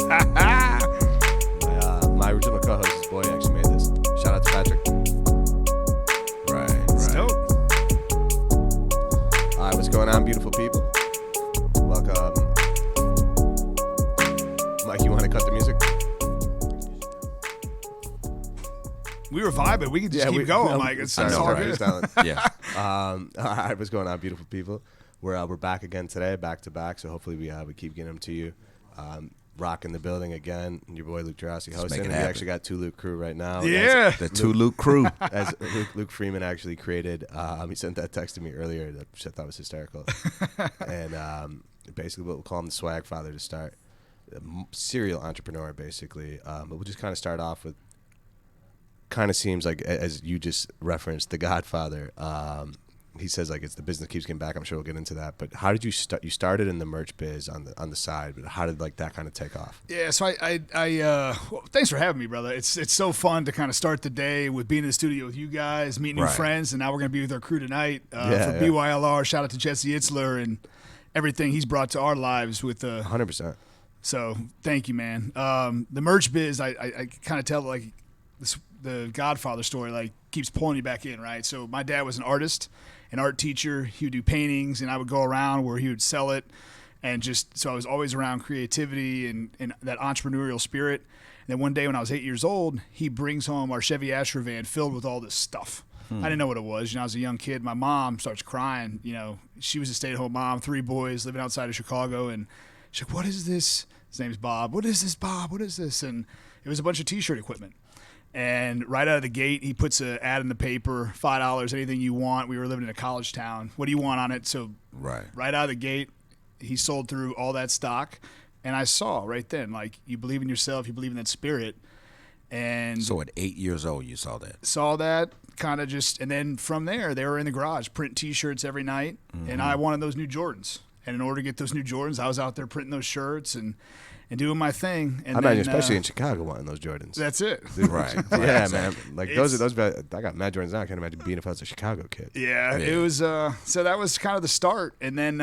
My original co-host, his boy, actually made this. Shout out to Patrick. Right. It's dope. All right, what's going on, beautiful people? Welcome. Mike, you want to cut the music? We were vibing. We can just keep going, Mike. It's all good. Yeah. All right, what's going on, beautiful people? We're back again today, back to back. So hopefully we keep getting them to you. Rocking the building again. Your boy Luke Jurassic hosting. We actually got two Luke crew right now. Yeah, the two Luke crew. As Luke Freeman actually created. He sent that text to me earlier that I thought was hysterical. And basically, we'll call him the SwagFather to start. A serial entrepreneur, basically. But we'll just kind of start off with. Kind of seems like, as you just referenced, the Godfather. He says like it's the business keeps getting back. I'm sure we'll get into that. But how did you start? You started in the merch biz on the side, but how did like that kind of take off? Yeah, so well, thanks for having me, brother. It's so fun to kind of start the day with being in the studio with you guys, meet new friends, and now we're gonna be with our crew tonight for BYLR. Shout out to Jesse Itzler and everything he's brought to our lives with 100%. So thank you, man. The merch biz, I kind of tell like the Godfather story like keeps pulling you back in, right? So my dad was an artist, an art teacher. He would do paintings, and I would go around where he would sell it, and just so I was always around creativity and that entrepreneurial spirit. And then one day when I was 8 years old, he brings home our Chevy Astro van filled with all this stuff. I didn't know what it was. I was a young kid. My mom starts crying. She was a stay-at-home mom, 3 boys, living outside of Chicago, and she's like, "What is this?" His name's Bob. "What is this, Bob? What is this?" And it was a bunch of T-shirt equipment. And right out of the gate, he puts an ad in the paper, $5, anything you want. We were living in a college town. What do you want on it? So right out of the gate, he sold through all that stock. And I saw right then, like, you believe in yourself, you believe in that spirit. And so at 8 years old, you saw that? Saw that, kind of just, and then from there, they were in the garage, printing T-shirts every night. Mm-hmm. And I wanted those new Jordans. And in order to get those new Jordans, I was out there printing those shirts and doing my thing. And I imagine, especially in Chicago, wanting those Jordans. That's it. Right. Yeah, man. Like those. I got mad Jordans now. I can't imagine being if I was a Chicago kid. Yeah. It was. So that was kind of the start. And then,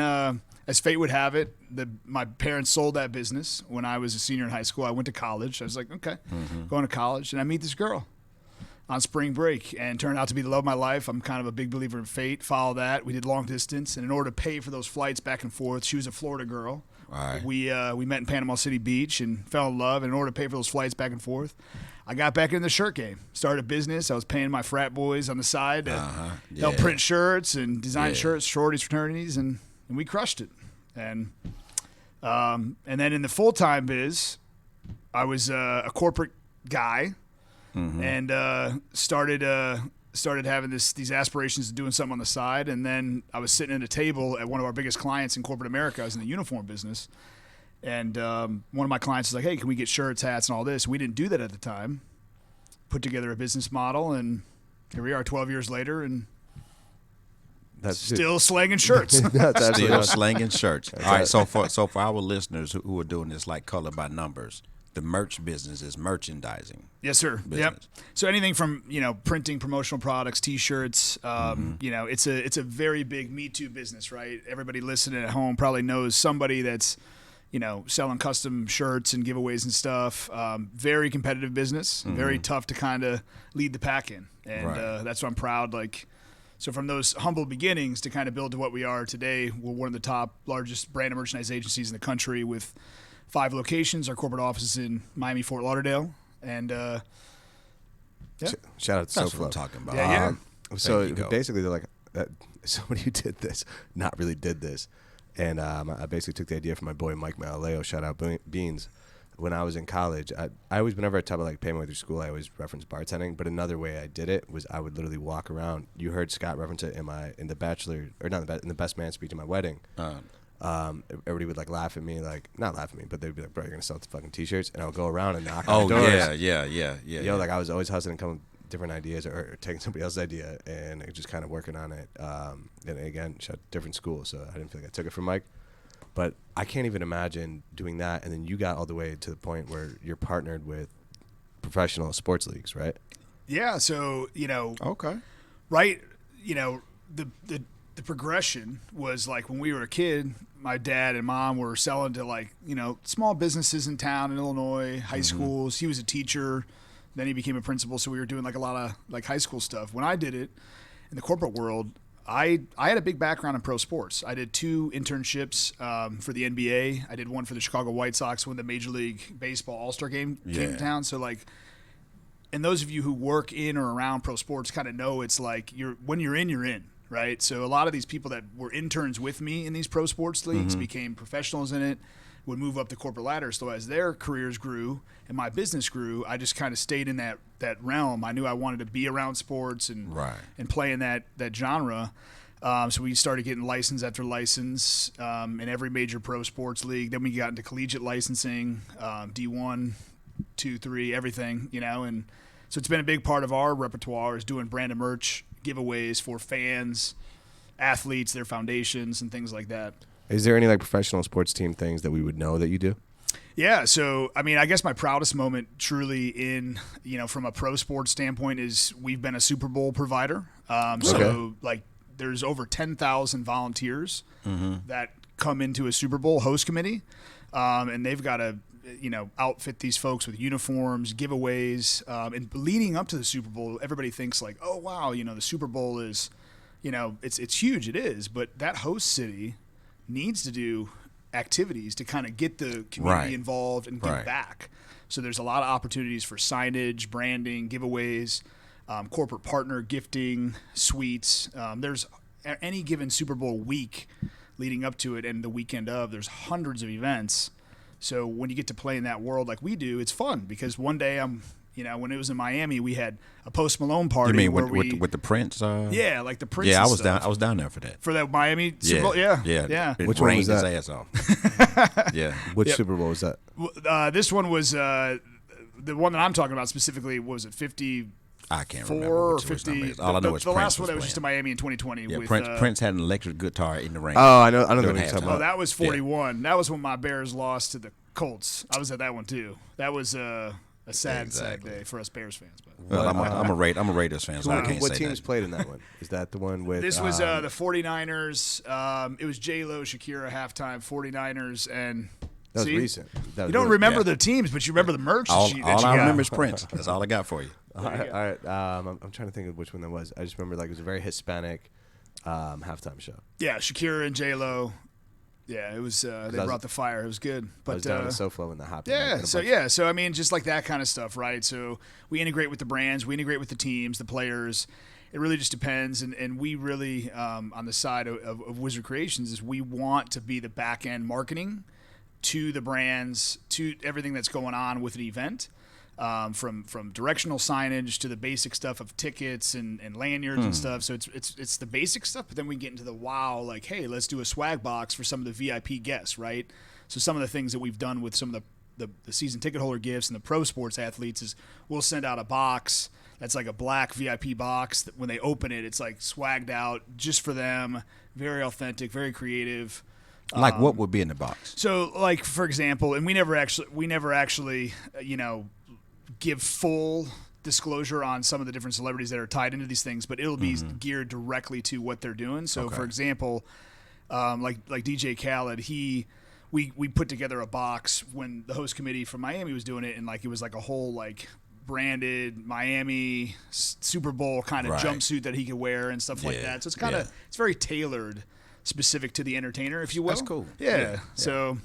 as fate would have it, my parents sold that business when I was a senior in high school. I went to college. I was like, okay, going to college, and I meet this girl on spring break, and turned out to be the love of my life. I'm kind of a big believer in fate. Follow that. We did long distance, and in order to pay for those flights back and forth, she was a Florida girl. Right. We met in Panama City Beach and fell in love. And in order to pay for those flights back and forth, I got back in the shirt game. Started a business. I was paying my frat boys on the side to help print shirts and design shirts, sororities, fraternities, and we crushed it. And then in the full-time biz, I was a corporate guy and started having these aspirations of doing something on the side. And then I was sitting at a table at one of our biggest clients in corporate America. I was in the uniform business. And one of my clients was like, "Hey, can we get shirts, hats, and all this?" We didn't do that at the time. Put together a business model, and here we are 12 years later, and that's still slanging shirts. Still slanging shirts. All right, so for our listeners who are doing this like color by numbers, the merch business is merchandising. Yes, sir. Business. Yep. So anything from printing promotional products, T-shirts. It's a very big Me Too business, right? Everybody listening at home probably knows somebody that's selling custom shirts and giveaways and stuff. Very competitive business. Very tough to kind of lead the pack in, and that's why I'm proud. So from those humble beginnings to kind of build to what we are today, we're one of the top largest brand and merchandise agencies in the country with 5 locations. Our corporate office is in Miami, Fort Lauderdale, and shout out to That's what I'm talking about. Yeah. So basically, they're like, somebody who did this, not really did this, and I basically took the idea from my boy Mike Malaleo. Shout out Beans. When I was in college, I always, whenever I talk about like paying my way through school, I always reference bartending. But another way I did it was I would literally walk around. You heard Scott reference it in the bachelor, or not in the best man speech in my wedding. Everybody would like laugh at me, like not laugh at me, but they'd be like, "Bro, you're gonna sell fucking T-shirts," and I would go around and knock on doors. Yeah. Like I was always hustling and coming with different ideas or taking somebody else's idea and just kind of working on it. And again, different school, so I didn't feel like I took it from Mike. But I can't even imagine doing that, and then you got all the way to the point where you're partnered with professional sports leagues, right? Yeah. So okay, right. The the progression was like when we were a kid, my dad and mom were selling to like, small businesses in town in Illinois, high schools. He was a teacher. Then he became a principal. So we were doing like a lot of like high school stuff. When I did it in the corporate world, I had a big background in pro sports. I did 2 internships for the NBA. I did one for the Chicago White Sox when the Major League Baseball All-Star game came to town. So like, and those of you who work in or around pro sports kind of know it's like when you're in, right? So a lot of these people that were interns with me in these pro sports leagues became professionals in it, would move up the corporate ladder. So as their careers grew and my business grew, I just kind of stayed in that realm. I knew I wanted to be around sports and play in that genre. So we started getting license after license in every major pro sports league. Then we got into collegiate licensing, D1, 2, 3, everything, and so it's been a big part of our repertoire is doing branded merch giveaways for fans, athletes, their foundations, and things like that. Is there any like professional sports team things that we would know that you do? Yeah, so I mean, I guess my proudest moment truly in, from a pro sports standpoint is we've been a Super Bowl provider. So like there's over 10,000 volunteers that come into a Super Bowl host committee, and they've got to outfit these folks with uniforms, giveaways, and leading up to the Super Bowl, everybody thinks like, oh wow, the Super Bowl is, it's huge, it is, but that host city needs to do activities to kind of get the community involved and give back. So there's a lot of opportunities for signage, branding, giveaways, corporate partner gifting, suites. There's any given Super Bowl week leading up to it and the weekend of, there's hundreds of events. So when you get to play in that world like we do, it's fun because one day when it was in Miami, we had a Post Malone party. You mean with the Prince? Yeah, like the Prince. Yeah, I was down there for that. For that Miami Super Bowl. Yeah. Which one was that? His ass off. Yeah. Which Super Bowl was that? This one was the one that I'm talking about specifically. Was it 50? I can't remember. Or 50. All I know is the Prince last one that was playing. just in Miami in 2020. Yeah, with, Prince had an electric guitar in the ring. Oh, I know what you're talking Oh, about. that was 41. Yeah. That was when my Bears lost to the Colts. I was at that one too. That was a sad day for us Bears fans. But well, I'm a Raiders fan, so I can't what say teams that. played in that one? Is that the one with? This was the 49ers. It was J-Lo, Shakira halftime. 49ers and. That was recent. You don't remember the teams, but you remember the merch. All I remember got. is Prince. That's all I got for you. All right. I'm trying to think of which one that was. I just remember like it was a very Hispanic halftime show. Yeah, Shakira and J-Lo. Yeah, it was. They brought the fire. It was good. But I was down in SoFlo when that happened. Yeah. So I mean, just like that kind of stuff, right? So we integrate with the brands, we integrate with the teams, the players. It really just depends, and we really on the side of Wizard Creations is we want to be the back end marketing to the brands, to everything that's going on with an event, from directional signage to the basic stuff of tickets and lanyards and stuff. So it's the basic stuff, but then we get into the wow, like, hey, let's do a swag box for some of the VIP guests, right? So some of the things that we've done with some of the season ticket holder gifts and the pro sports athletes is we'll send out a box that's like a black VIP box that when they open it, it's like swagged out just for them, very authentic, very creative. Like what would be in the box? So, like for example, and we never actually, give full disclosure on some of the different celebrities that are tied into these things, but it'll be geared directly to what they're doing. So, for example, like DJ Khaled, we put together a box when the host committee from Miami was doing it, and like it was like a whole like branded Miami Super Bowl kind of jumpsuit that he could wear and stuff like that. So it's kind of it's very tailored. Specific to the entertainer, if you will. That's cool. Yeah. So.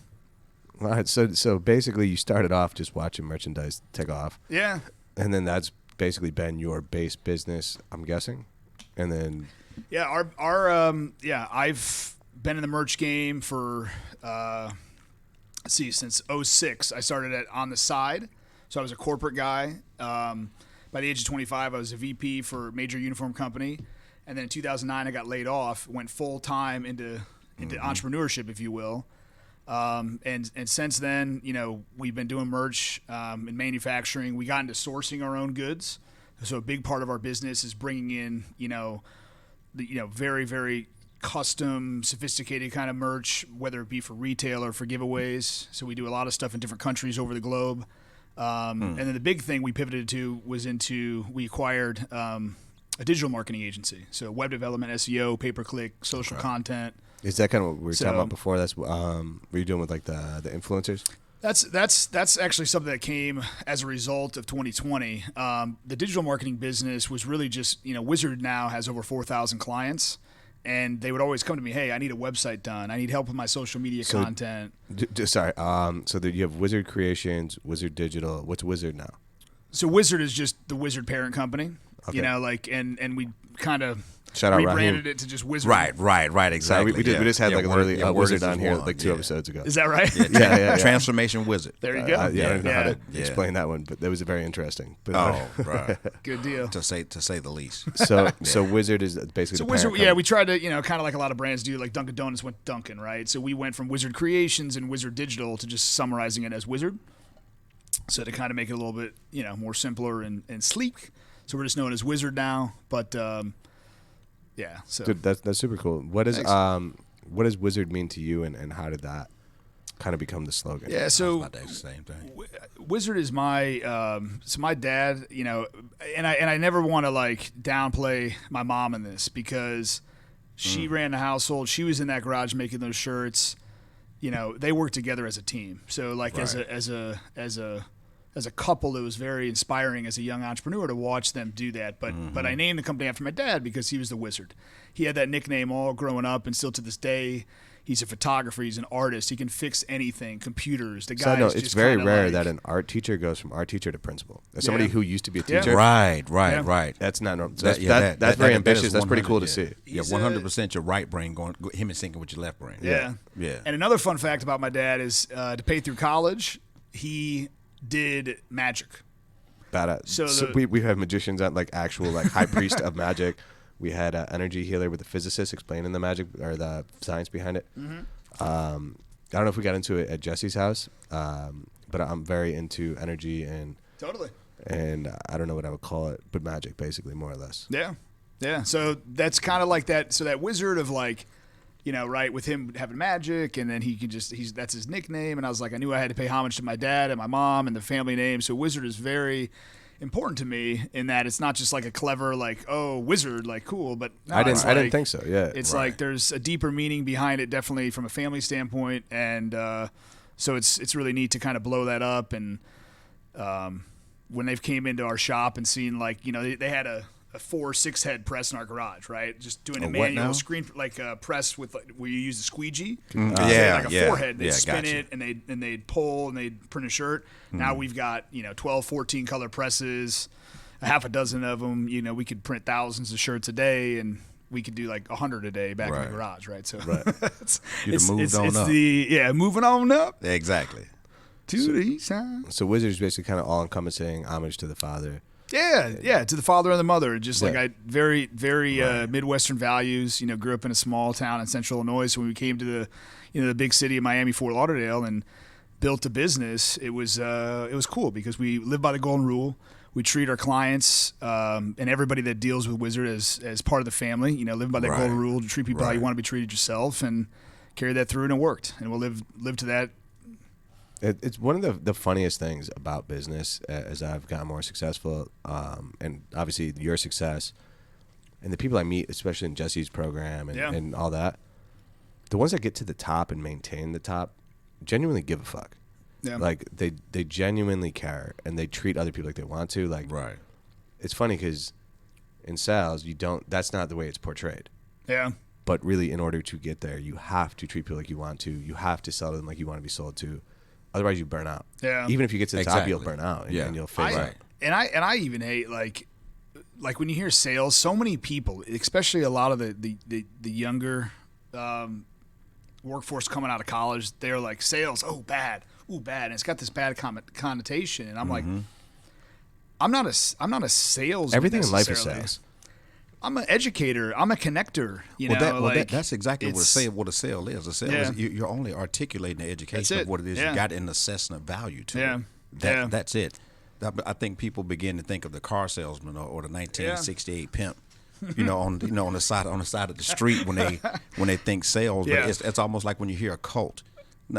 All right. So basically, you started off just watching merchandise take off. Yeah. And then that's basically been your base business, I'm guessing. And then. Yeah. I've been in the merch game for since 06. I started on the side, so I was a corporate guy. By the age of 25, I was a VP for a major uniform company. And then in 2009, I got laid off, went full time into entrepreneurship, if you will. And since then, we've been doing merch and manufacturing. We got into sourcing our own goods. So a big part of our business is bringing in, very, very custom, sophisticated kind of merch, whether it be for retail or for giveaways. So we do a lot of stuff in different countries over the globe. And then the big thing we pivoted to was we acquired a digital marketing agency. So web development, SEO, pay-per-click, social content. Is that kind of what we were So- talking about before? That's what you're doing with like the influencers. That's actually something that came as a result of 2020. The digital marketing business was really just, Wizard now has over 4,000 clients, and they would always come to me, hey, I need a website done. I need help with my social media content. Sorry. So that you have Wizard Creations, Wizard Digital. What's Wizard now? So Wizard is just the Wizard parent company, Okay. and we kind of Shout out rebranded Raheem. it to just Wizard. Right, exactly. We just had like Word- literally a Word Wizard is on here one, like 2 episodes ago. Is that right? Yeah. Transformation wizard. There you go. I don't know how to Yeah. explain that one, but that was very interesting. But, Oh, right. Good deal. to say the least. so Wizard is basically So the Wizard, parent we company. tried to, kind of like a lot of brands do, like Dunkin' Donuts went Dunkin', right? So we went from Wizard Creations and Wizard Digital to just summarizing it as Wizard. So to kind of make it a little bit, more simpler and sleek. So we're just known as Wizard now. But yeah, so Dude, that's super cool. What does Wizard mean to you, and how did that kind of become the slogan? yeah, I was so about to ask the same thing. Wizard is my so my dad, and I never want to like downplay my mom in this because she ran the household. She was in that garage making those shirts. They worked together as a team. So like Right. as a couple, it was very inspiring as a young entrepreneur to watch them do that. But I named the company after my dad because he was the Wizard. He had that nickname all growing up, and still to this day. He's a photographer. He's an artist. He can fix anything. Computers. The So guy. no, is it's just very kinda rare like, that an art teacher goes from art teacher to principal. As somebody Yeah. who used to be a Yeah. teacher, Right. Yeah. that's not normal. So That- that's yeah, that's that- very that- that is ambitious. That's pretty cool to 100, see. Yeah, He's 100% your right brain going him and syncing with your left brain. Yeah. Yeah. And another fun fact about my dad is to pay through college, he did magic. Badass. So So the- we have magicians at like actual like high priest of magic. We had an energy healer with a physicist explaining the magic or the science behind it. I don't know if we got into it at Jesse's house, but I'm very into energy and Totally. I don't know what I would call it, but magic basically, more or less. Yeah. Yeah. So that's kind of like that. So that wizard of like, right, with him having magic, and then he can that's his nickname. And I was like, I knew I had to pay homage to my dad and my mom and the family name. So wizard is very important to me in that it's not just like a clever, like, oh, wizard, like cool. But no, I it's didn't like- think so. Yeah. It's Right. like there's a deeper meaning behind it, definitely from a family standpoint, and so it's really neat to kind of blow that up. And when they've came into our shop and seen like they had a 4-6 head press in our garage, right? Just doing a A what manual now? screen like a press with like, where you use a squeegee. Yeah, So they had like a yeah, forehead. They yeah, spin gotcha. it and they'd pull and they'd print a shirt. Now we've got 12, 14 color presses, a half a dozen of them. We could print thousands of shirts a day and. We could do like 100 a day back in Right. the garage, right? So You'd have moved on up. moving on up Exactly. to the east side. So Wizard is basically kind of all encompassing homage to the father. Yeah, to the father and the mother. Just like Yeah. I very Midwestern values. Grew up in a small town in Central Illinois. So when we came to the big city of Miami, Fort Lauderdale, and built a business, it was cool because we live by the golden rule. We treat our clients and everybody that deals with Wizard as part of the family. Live by that Right. golden rule to treat people how you Right. want to be treated yourself, and carry that through, and it worked. And we'll live to that. It's one of the funniest things about business as I've gotten more successful, and obviously your success, and the people I meet, especially in Jesse's program and, Yeah. and all that, the ones that get to the top and maintain the top genuinely give a fuck. Yeah. Like they genuinely care and they treat other people like they want to. Like Right. it's funny because in sales that's not the way it's portrayed. Yeah. But really, in order to get there, you have to treat people like you want to. You have to sell them like you want to be sold to. Otherwise, you burn out. Yeah. Even if you get to the top, you'll Exactly. burn out and, Yeah. and you'll phase out. And I even hate like when you hear sales, so many people, especially a lot of the younger workforce coming out of college, they're like sales, oh bad, ooh bad, and it's got this bad connotation, and I'm like, I'm not a salesman. Everything in life is necessarily. sales. I'm an educator. I'm a connector. That's exactly what a sale is. A sale Yeah. is you're only articulating the education it. of what it is. Yeah. You got an assessment value to Yeah. it. Yeah. That's it. I think people begin to think of the car salesman or the 1968 pimp, on the side of the street when they think sales. Yeah. But it's almost like when you hear a cult.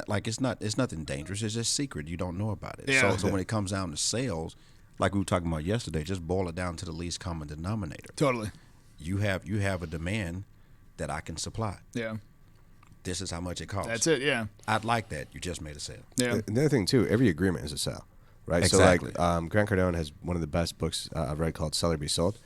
Like it's nothing dangerous. It's just secret. You don't know about it. Yeah. So when it comes down to sales, like we were talking about yesterday, just boil it down to the least common denominator. Totally. You have a demand that I can supply. Yeah. This is how much it costs. That's it. Yeah. I'd like that. You just made a sale. Yeah. And the other thing too, every agreement is a sale, right? Exactly. So like, Grant Cardone has one of the best books I've read called "Sell or Be Sold,"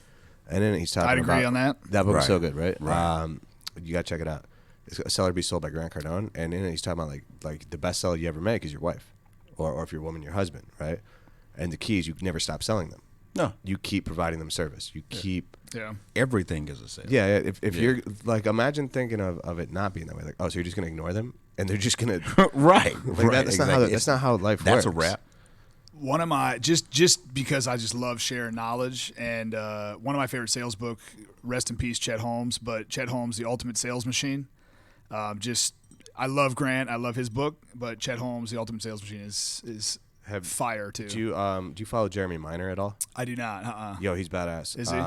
and then he's talking I'd agree about on that. That book is so Right. good, right? Right. You gotta check it out. It's "Sell or Be Sold" by Grant Cardone, and in it he's talking about like the best seller you ever make is your wife, or if you're a woman, your husband, right? And the key is you never stop selling them. No. You keep providing them service. You keep. Yeah. Everything is a sale. Yeah, if you're like, imagine thinking of it not being that way. Like, oh, so you're just gonna ignore them, and they're just gonna Right. like right. that's not how that's not how life works. That's a wrap. One of my just because I just love sharing knowledge, and one of my favorite sales book, rest in peace, Chet Holmes. But Chet Holmes, The Ultimate Sales Machine. I love Grant. I love his book, but Chet Holmes, The Ultimate Sales Machine is fire too. Do you follow Jeremy Minor at all? I do not. Yo, he's badass. Is he?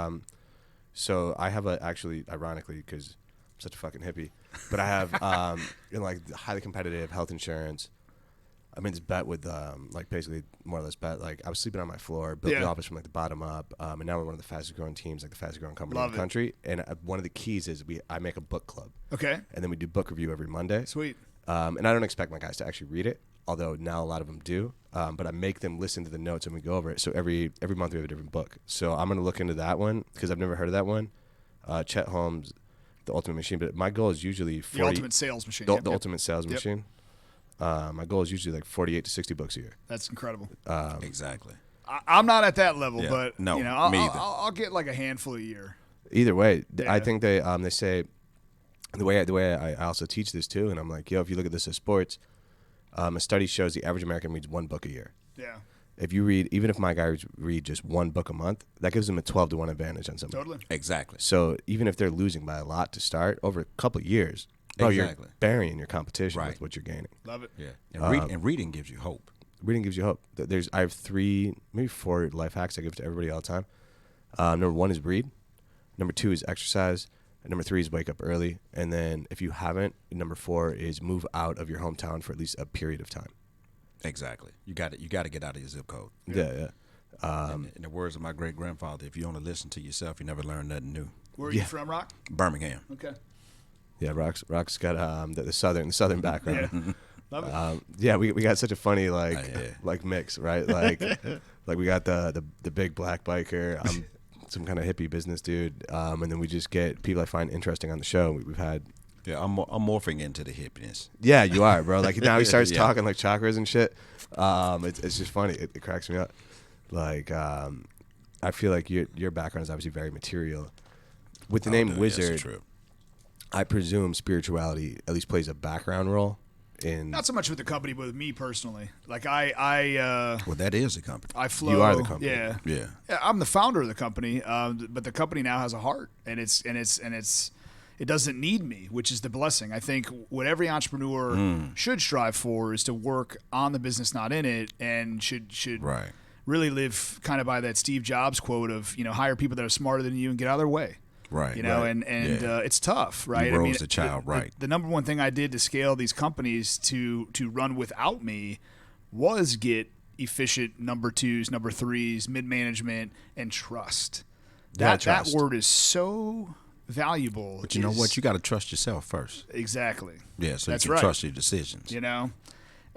So I have actually, ironically, because I'm such a fucking hippie, but I have like highly competitive health insurance. I mean, this bet with like basically more or less bet. Like I was sleeping on my floor, built the office from like the bottom up, and now we're one of the fastest growing teams, like the fastest growing company in the country. And one of the keys is I make a book club. Okay. And then we do book review every Monday. Sweet. And I don't expect my guys to actually read it, although now a lot of them do. But I make them listen to the notes and we go over it. So every month we have a different book. So I'm going to look into that one because I've never heard of that one. Chet Holmes, The Ultimate Machine. But my goal is usually 40. The Ultimate Sales Machine. The Ultimate Sales Machine. My goal is usually like 48 to 60 books a year. That's incredible. Exactly. I'm not at that level, Yeah. but No, you know, me either. I'll get like a handful a year. Either way, Yeah. I think they say the way I also teach this too, and I'm like, yo, if you look at this as sports, a study shows the average American reads one book a year. Yeah. If you read, even if my guys read just one book a month, that gives them a 12 to 1 advantage on somebody. Totally. Exactly. So even if they're losing by a lot to start, over a couple of years, bro, Exactly. you're burying your competition Right. with what you're gaining. Love it. Yeah. And reading gives you hope. Reading gives you hope. I have 3, maybe 4 life hacks I give to everybody all the time. Number 1 is read. Number 2 is exercise. And number 3 is wake up early. And then if you haven't, number 4 is move out of your hometown for at least a period of time. Exactly. You got to get out of your zip code. Yeah. In the words of my great grandfather, if you only listen to yourself, you never learn nothing new. Where are you from, Rock? Birmingham. Okay. Yeah, Rock's got the southern background. Yeah. Love it. Yeah, we got such a funny like yeah. like mix, right? Like like we got the big black biker. I'm some kind of hippie business dude, and then we just get people I find interesting on the show. We've had. Yeah, I'm morphing into the hippiness. Yeah, you are, bro. Like now he starts Yeah. talking like chakras and shit. It's just funny. It cracks me up. Like I feel like your background is obviously very material. With the name Yes, Wizard, true. I presume spirituality at least plays a background role in. Not so much with the company, but with me personally. Like I Well, that is a company. flow. You are the company. Yeah. Yeah. Yeah, I'm the founder of the company, but the company now has a heart, and it doesn't need me, which is the blessing. I think what every entrepreneur should strive for is to work on the business, not in it, and should Right. really live kind of by that Steve Jobs quote of, hire people that are smarter than you and get out of their way. Right. And Yeah. it's tough, right? You rose the child, right. The number one thing I did to scale these companies to run without me was get efficient number 2s, number 3s, mid management, and trust. That trust. word is so valuable. But you know what? You got to trust yourself first. Exactly. Yeah, so That's you can right. trust your decisions.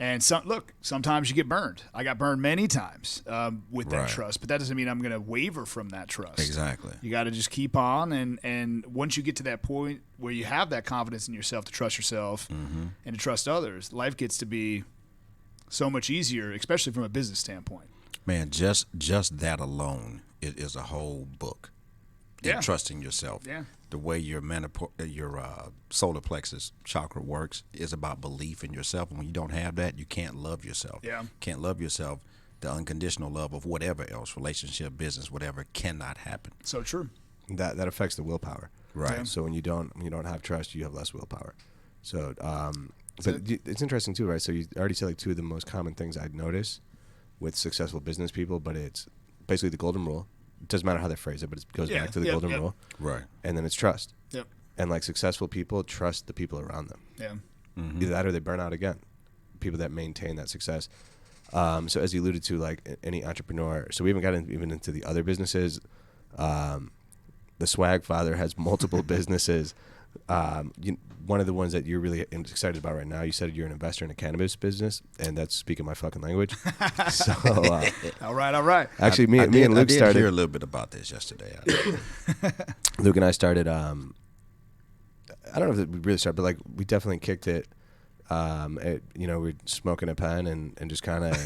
And sometimes you get burned. I got burned many times with that Right. trust, but that doesn't mean I'm going to waver from that trust. Exactly. You got to just keep on, and once you get to that point where you have that confidence in yourself to trust yourself and to trust others, life gets to be so much easier, especially from a business standpoint. Man, just that alone is a whole book. Yeah. And trusting yourself. Yeah. The way your solar plexus chakra works is about belief in yourself. And when you don't have that, you can't love yourself. Yeah. Can't love yourself. The unconditional love of whatever else, relationship, business, whatever, cannot happen. So true. that affects the willpower. Right. Yeah. So when you don't have trust, you have less willpower. So it's interesting too, right? So you already said like 2 of the most common things I'd notice with successful business people, but it's basically the golden rule. It doesn't matter how they phrase it, but it goes Yeah, back to the yep, golden yep. rule. Right. And then it's trust. Yep. And like successful people trust the people around them. Yeah. Either that or they burn out again. People that maintain that success. So as you alluded to, like any entrepreneur, so we haven't gotten even into the other businesses. The SwagFather has multiple businesses. One of the ones that you're really excited about right now, you said you're an investor in a cannabis business, and that's speaking my fucking language. So, all right. Actually, me and Luke started. I did hear a little bit about this yesterday. Luke and I started. I don't know if we really started, but like we definitely kicked it. We're smoking a pen and just kind of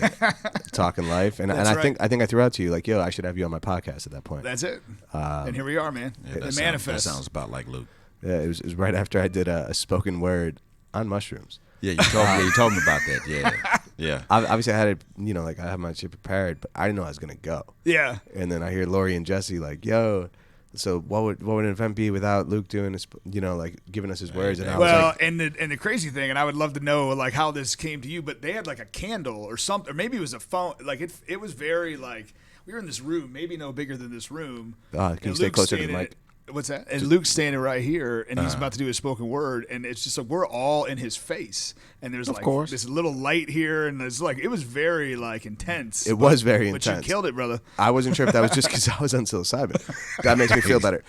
talking life, and I think I threw out to you like, yo, I should have you on my podcast at that point. That's it. And here we are, man. Yeah, It manifests. That sounds about like Luke. Yeah, it was right after I did a spoken word on mushrooms. Yeah, you told me about that. Yeah. Obviously, I had it, like I had my shit prepared, but I didn't know I was gonna go. Yeah. And then I hear Lori and Jesse like, yo. So what would an event be without Luke doing this, like giving us his words? And I was like, and the crazy thing, and I would love to know like how this came to you, but they had like a candle or something, or maybe it was a phone. Like it was very like we were in this room, maybe no bigger than this room. Can you stay closer to the mic? What's that? And Luke's standing right here, and he's about to do a spoken word, and it's just like we're all in his face, and there's like this little light here, and it's like it was very like intense. It was very but intense. You killed it, brother. I wasn't sure if that was just because I was on psilocybin. That makes me feel better.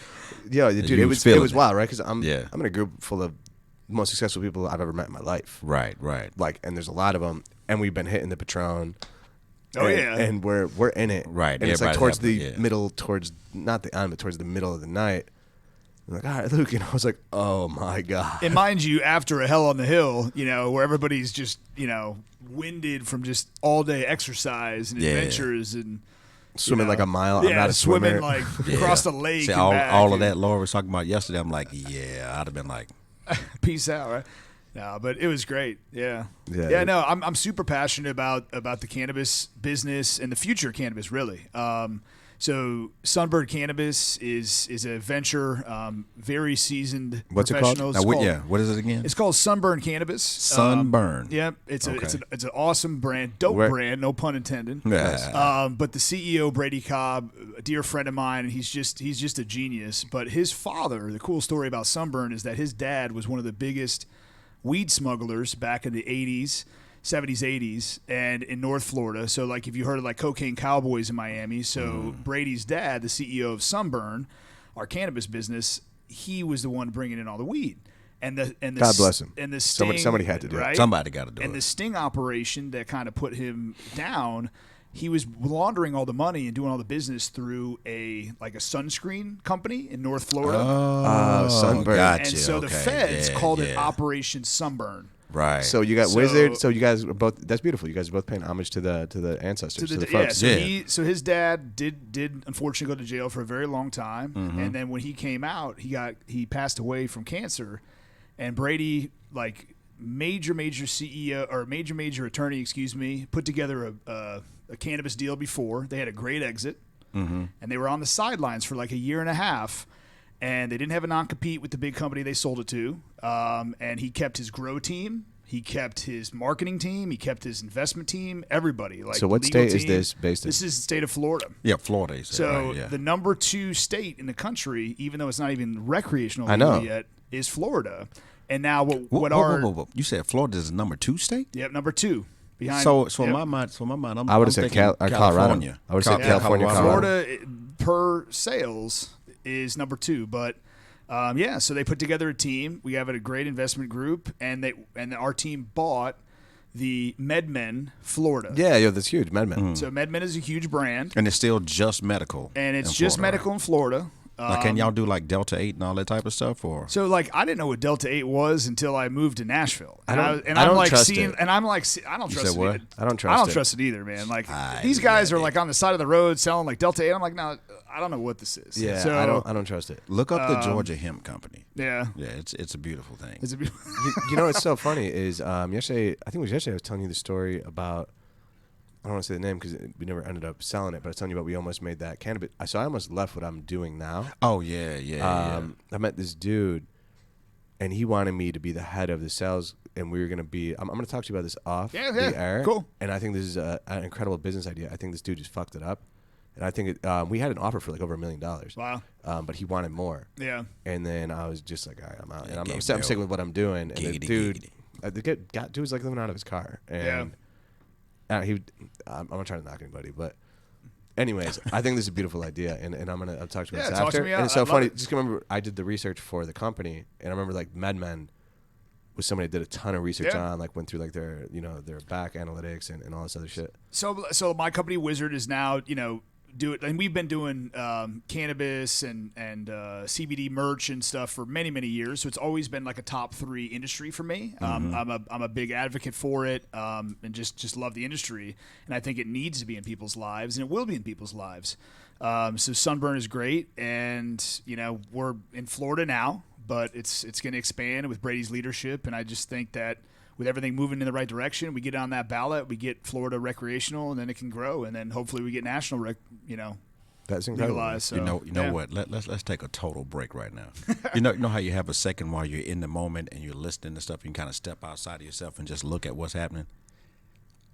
Yo, dude, it was wild, right? Because I'm in a group full of the most successful people I've ever met in my life. Right. Like, and there's a lot of them, and we've been hitting the Patron. Oh yeah, and we're in it, right? And it's like towards the middle, not the end, but towards the middle of the night. I'm like, all right, Luke, and I was like, oh my god. And mind you, after a Hell on the Hill, where everybody's just winded from just all day exercise and adventures and swimming like a mile. I'm not a swimmer. Swimming like across the lake. See, all of that Laura was talking about yesterday. I'm like, I'd have been like, peace out, right? No, but it was great. Yeah. No, I'm super passionate about the cannabis business and the future of cannabis, really. So Sunbird Cannabis is a venture, very seasoned professionals. What's it called? What is it again? It's called Sunburn Cannabis. Sunburn. Yep. It's an awesome brand, brand, no pun intended. Yeah. But the CEO Brady Cobb, a dear friend of mine, and he's just a genius. But his father, the cool story about Sunburn is that his dad was one of the biggest weed smugglers back in the 80s, 70s, 80s, and in North Florida. So, like, if you heard of, like, Cocaine Cowboys in Miami, so Brady's dad, the CEO of Sunburn, our cannabis business, he was the one bringing in all the weed. And the God bless him. And the sting, somebody had to do it. Somebody got to do it. And the sting operation that kind of put him down, he was laundering all the money and doing all the business through a sunscreen company in North Florida. Sunburn. Gotcha. And so the feds called it Operation Sunburn. Right. So you got Wizard. So you guys are both. That's beautiful. You guys are both paying homage to the ancestors, to the folks. So his dad did unfortunately go to jail for a very long time, and then when he came out, he passed away from cancer, and Brady, like major CEO or major attorney, put together a cannabis deal before. They had a great exit, and they were on the sidelines for like a year and a half. And they didn't have a non-compete with the big company they sold it to. And he kept his grow team. He kept his marketing team. He kept his investment team. Everybody. So what state is this based in? This is the state of Florida. Yeah, Florida. The number 2 state in the country, even though it's not even recreational yet, is Florida. And now what you said Florida is the number 2 state? Yep, number 2. Behind, so in my mind, I would have said California. I would have said California. Florida per sales is number 2, but so they put together a team. We have a great investment group, and our team bought the MedMen Florida. Yeah, that's huge, MedMen. So MedMen is a huge brand, and it's still just medical, and it's just medical in Florida. Can y'all do like Delta 8 and all that type of stuff? Or so I didn't know what Delta 8 was until I moved to Nashville. I don't trust it. I don't trust it. I don't trust it either, man. Like these guys are like on the side of the road selling like Delta 8. I'm like, no, I don't know what this is. Yeah, so, I don't trust it. Look up the Georgia Hemp Company. Yeah, it's a beautiful thing. It's a beautiful. You know what's so funny is yesterday. I think it was yesterday. I was telling you the story about. I don't want to say the name because we never ended up selling it, but I was telling you about we almost made that cannabis. So I almost left what I'm doing now. Oh, yeah. I met this dude, and he wanted me to be the head of the sales, and we were going to be – I'm going to talk to you about this off the air. Cool. And I think this is an incredible business idea. I think this dude just fucked it up. And I think we had an offer for like over $1 million. Wow. But he wanted more. Yeah. And then I was just like, all right, I'm out. And I'm sticking with what I'm doing. And the dude – the dude was like living out of his car. And I'm not trying to knock anybody, but anyways, I think this is a beautiful idea, and I'll talk to you about this talk after. to me. And it's so I'd love funny. it. Just remember, I did the research for the company, and I remember like MedMen was somebody that did a ton of research on, like went through like their their back analytics and all this other shit. So my company Wizard is now and we've been doing cannabis and CBD merch and stuff for many years. So it's always been like a top 3 industry for me. I'm a big advocate for it, and just love the industry. And I think it needs to be in people's lives, and it will be in people's lives. So Sunburn is great, and we're in Florida now, but it's going to expand with Brady's leadership. And I just think that with everything moving in the right direction, we get on that ballot, we get Florida recreational, and then it can grow, and then hopefully we get national, That's incredible. legalized. So, You know what? Let's take a total break right now. you know how you have a second while you're in the moment and you're listening to stuff. You can kind of step outside of yourself and just look at what's happening.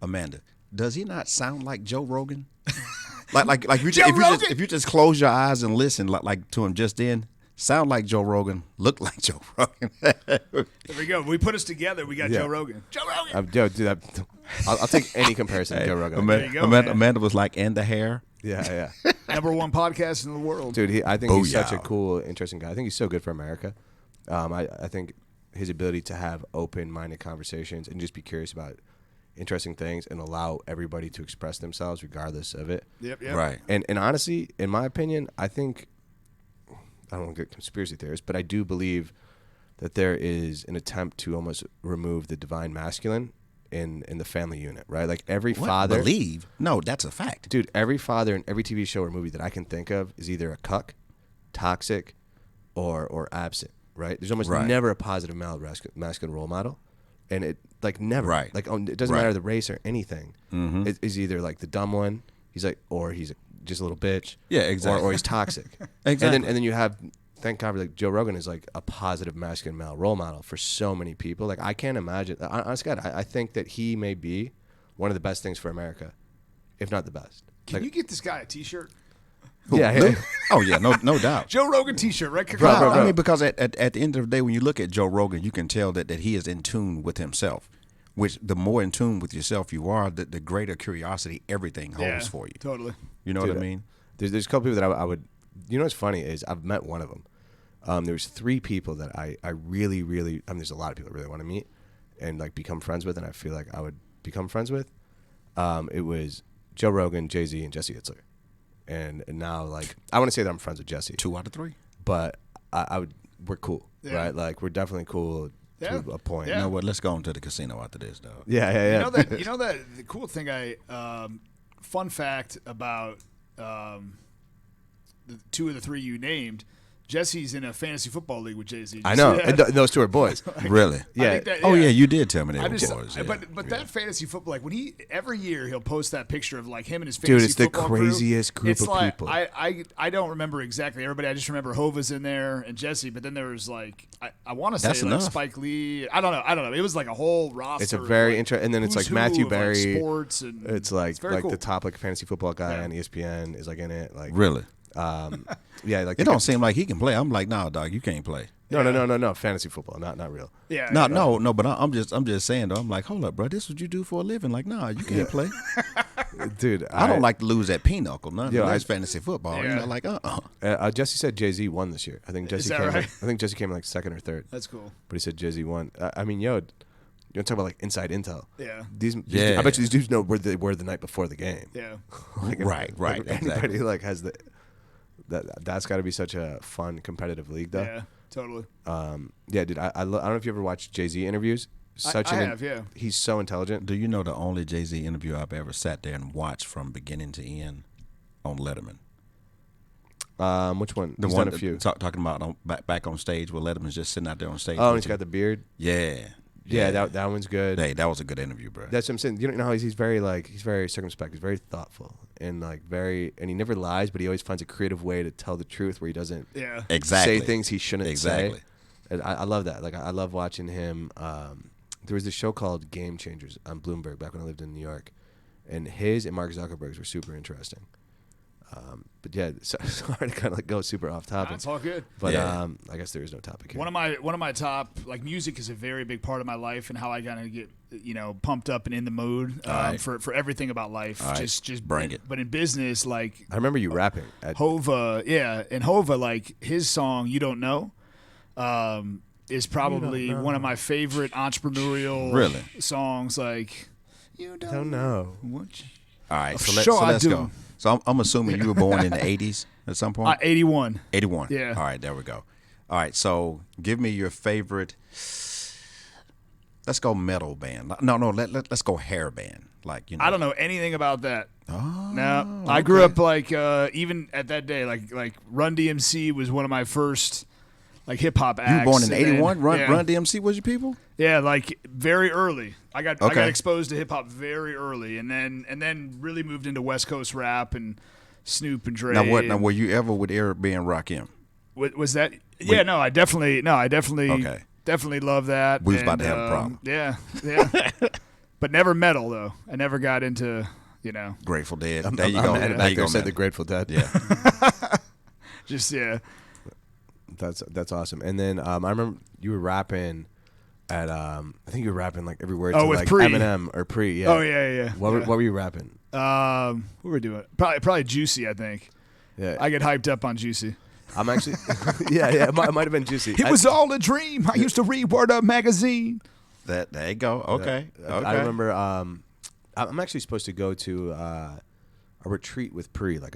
Amanda, does he not sound like Joe Rogan? like if you just close your eyes and listen like to him just then. Sound like Joe Rogan, look like Joe Rogan. There we go. We put us together. We got Joe Rogan. Joe Rogan. I'll take any comparison to Joe Rogan. There you go, man. Amanda was like, and the hair. Yeah. Number 1 podcast in the world. Dude, I think he's such a cool, interesting guy. I think he's so good for America. I think his ability to have open-minded conversations and just be curious about interesting things and allow everybody to express themselves regardless of it. Yep. Right. And honestly, in my opinion, I think, I don't want to get conspiracy theorists, but I do believe that there is an attempt to almost remove the divine masculine in the family unit, right? Like every father. Believe? No, that's a fact. Dude, every father in every TV show or movie that I can think of is either a cuck, toxic, or absent, right? There's almost never a positive male masculine role model. And it, like, never. Right. Like, it doesn't matter the race or anything. Mm-hmm. It's either, like, the dumb one, or he's just a little bitch. Yeah, exactly. Or he's toxic. Exactly. And then you have, thank God, like Joe Rogan is like a positive masculine male role model for so many people. Like I can't imagine. Honestly, God, I think that he may be one of the best things for America, if not the best. Can you get this guy a T-shirt? Yeah. Oh yeah, no doubt. Joe Rogan T-shirt, right? Bro. I mean, because at the end of the day, when you look at Joe Rogan, you can tell that he is in tune with himself. Which the more in tune with yourself you are, the greater curiosity everything holds for you. Totally. You know what I mean? There's a couple people that I would. You know what's funny is I've met one of them. There's 3 people that I really, there's a lot of people I really want to meet and like become friends with, and I feel like I would become friends with. It was Joe Rogan, Jay-Z, and Jesse Itzler. And now, like, I want to say that I'm friends with Jesse. 2 out of 3. But we're cool, right? Like, we're definitely cool to a point. You know what? Let's go into the casino after this, dog. Yeah. You know that the cool thing fun fact about the 2 of the 3 you named, Jesse's in a fantasy football league with Jay-Z. I know. And those 2 are boys. Really? Yeah. Oh yeah, you did tell me they were boys. Yeah. But that fantasy football, like when every year he'll post that picture of like him and his Dude, fantasy it's the football craziest group it's of like, people. I don't remember exactly everybody. I just remember Hova's in there and Jesse. But then there was like I want to say like enough. Spike Lee. I don't know. It was like a whole roster. It's a very interesting. And then it's like Matthew of, Berry. like, sports and it's like cool. the top like fantasy football guy on ESPN is like in it. Like Really? Yeah, like it don't seem like he can play. I'm like, nah, dog, you can't play. No, fantasy football, not real. Yeah. No, but I'm just saying though. I'm like, hold up, bro, this is what you do for a living. Like, nah, you can't play. Dude, I don't like to lose that pinochle. None. Yo, That's fantasy football. Yeah. You know, like Jesse said Jay-Z won this year. I think Jesse came. right? I think Jesse came in like 2nd or 3rd. That's cool. But he said Jay-Z won. I mean, yo, you want to talk about like inside intel? Yeah. These I bet you these dudes know where they were the night before the game. Yeah. Like, right. Like, Exactly. anybody like has that's got to be such a fun competitive league though. Yeah. Totally. Yeah, dude. I don't know if you ever watched Jay-Z interviews. I have. Yeah. He's so intelligent. Do you know the only Jay-Z interview I've ever sat there and watched from beginning to end on Letterman? Which one? The He's one done a few. talking about back on stage where Letterman's just sitting out there on stage. Oh, and he's got the beard. Yeah, that one's good. Hey, that was a good interview, bro. That's what I'm saying. You don't know how he's very circumspect. He's very thoughtful and and he never lies, but he always finds a creative way to tell the truth where he doesn't exactly say things he shouldn't say. And I love that. Like I love watching him. There was this show called Game Changers on Bloomberg back when I lived in New York, and his and Mark Zuckerberg's were super interesting. But yeah, it's hard to kind of like go super off topic. That's all good. But I guess there is no topic here. One of my top, like, music is a very big part of my life and how I kind of get pumped up and in the mood right. for everything about life. All right. Just Bring it. But in business, like I remember you rapping at Hova, and Hova, like his song "You Don't Know," is probably one of my favorite entrepreneurial songs. Like, you don't know. What? All right, so Sure I let's do. go. So I'm assuming you were born in the 80s at some point? 81. 81. Yeah. All right, there we go. All right, so give me your favorite. Let's go metal band. No, let's go hair band. Like, I don't know anything about that. Oh, No, I grew up like even at that day, like Run DMC was one of my first like hip hop acts. You were born in and then- '81. Run yeah. DMC was your people? Yeah, like very early. I got Okay. exposed to hip hop very early, and then really moved into West Coast rap and Snoop and Dre. Now what? Now were you ever with Eric B and Rakim? Was that? Yeah, no, I definitely Okay. definitely love that. We was about to have a problem. Yeah, but never metal though. I never got into Grateful Dead. I'm, There you I'm go. mad There back you there go, said man. the Grateful Dead. Yeah. just That's awesome. And then I remember you were rapping at I think you were rapping like every word Oh, to with like Pre. Eminem or Pre. Yeah. Oh yeah. What were you rapping? What were we doing? Probably Juicy. I think Yeah. I get hyped up on Juicy. I'm actually yeah. It might have been Juicy. It was all a dream. I used to read Word Up magazine. There you go. Okay. Okay. I remember. I'm actually supposed to go to a retreat with Pre. Like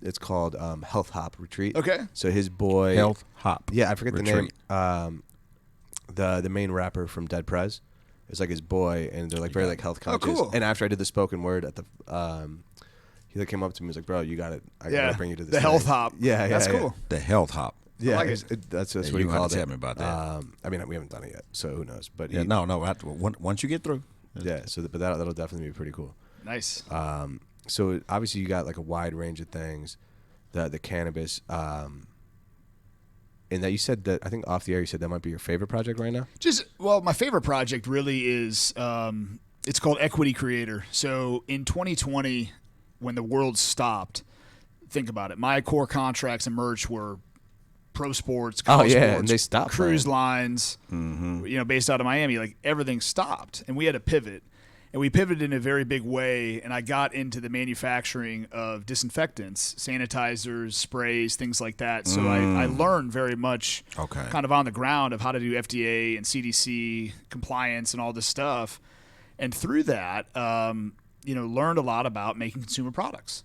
it's called Health Hop Retreat. Okay. So his boy Health Hop. Yeah, I forget Retreat. the name. The main rapper from Dead Prez. It's like his boy, and they're like very like health conscious. cool. And after I did the spoken word at the, he like came up to me and was like, "Bro, you got it. I gotta bring you to this." The thing." Health Hop. Yeah, That's yeah. cool. The Health Hop. Yeah, like it. that's Yeah, what you he gonna have called to it. tell me about that. I mean, we haven't done it yet, so who knows? But Yeah, no. Once you get through. yeah. So, but that'll definitely be pretty cool. Nice. So obviously you got like a wide range of things, the cannabis, and that you said that I think off the air you said that might be your favorite project right now. My favorite project really is it's called Equity Creator. So in 2020, when the world stopped, think about it. My core contracts and merch were pro sports, college sports, and they stopped cruise playing. lines, based out of Miami. Like everything stopped, and we had to pivot. And we pivoted in a very big way, and I got into the manufacturing of disinfectants, sanitizers, sprays, things like that. So I learned very much kind of on the ground of how to do FDA and CDC compliance and all this stuff. And through that, learned a lot about making consumer products.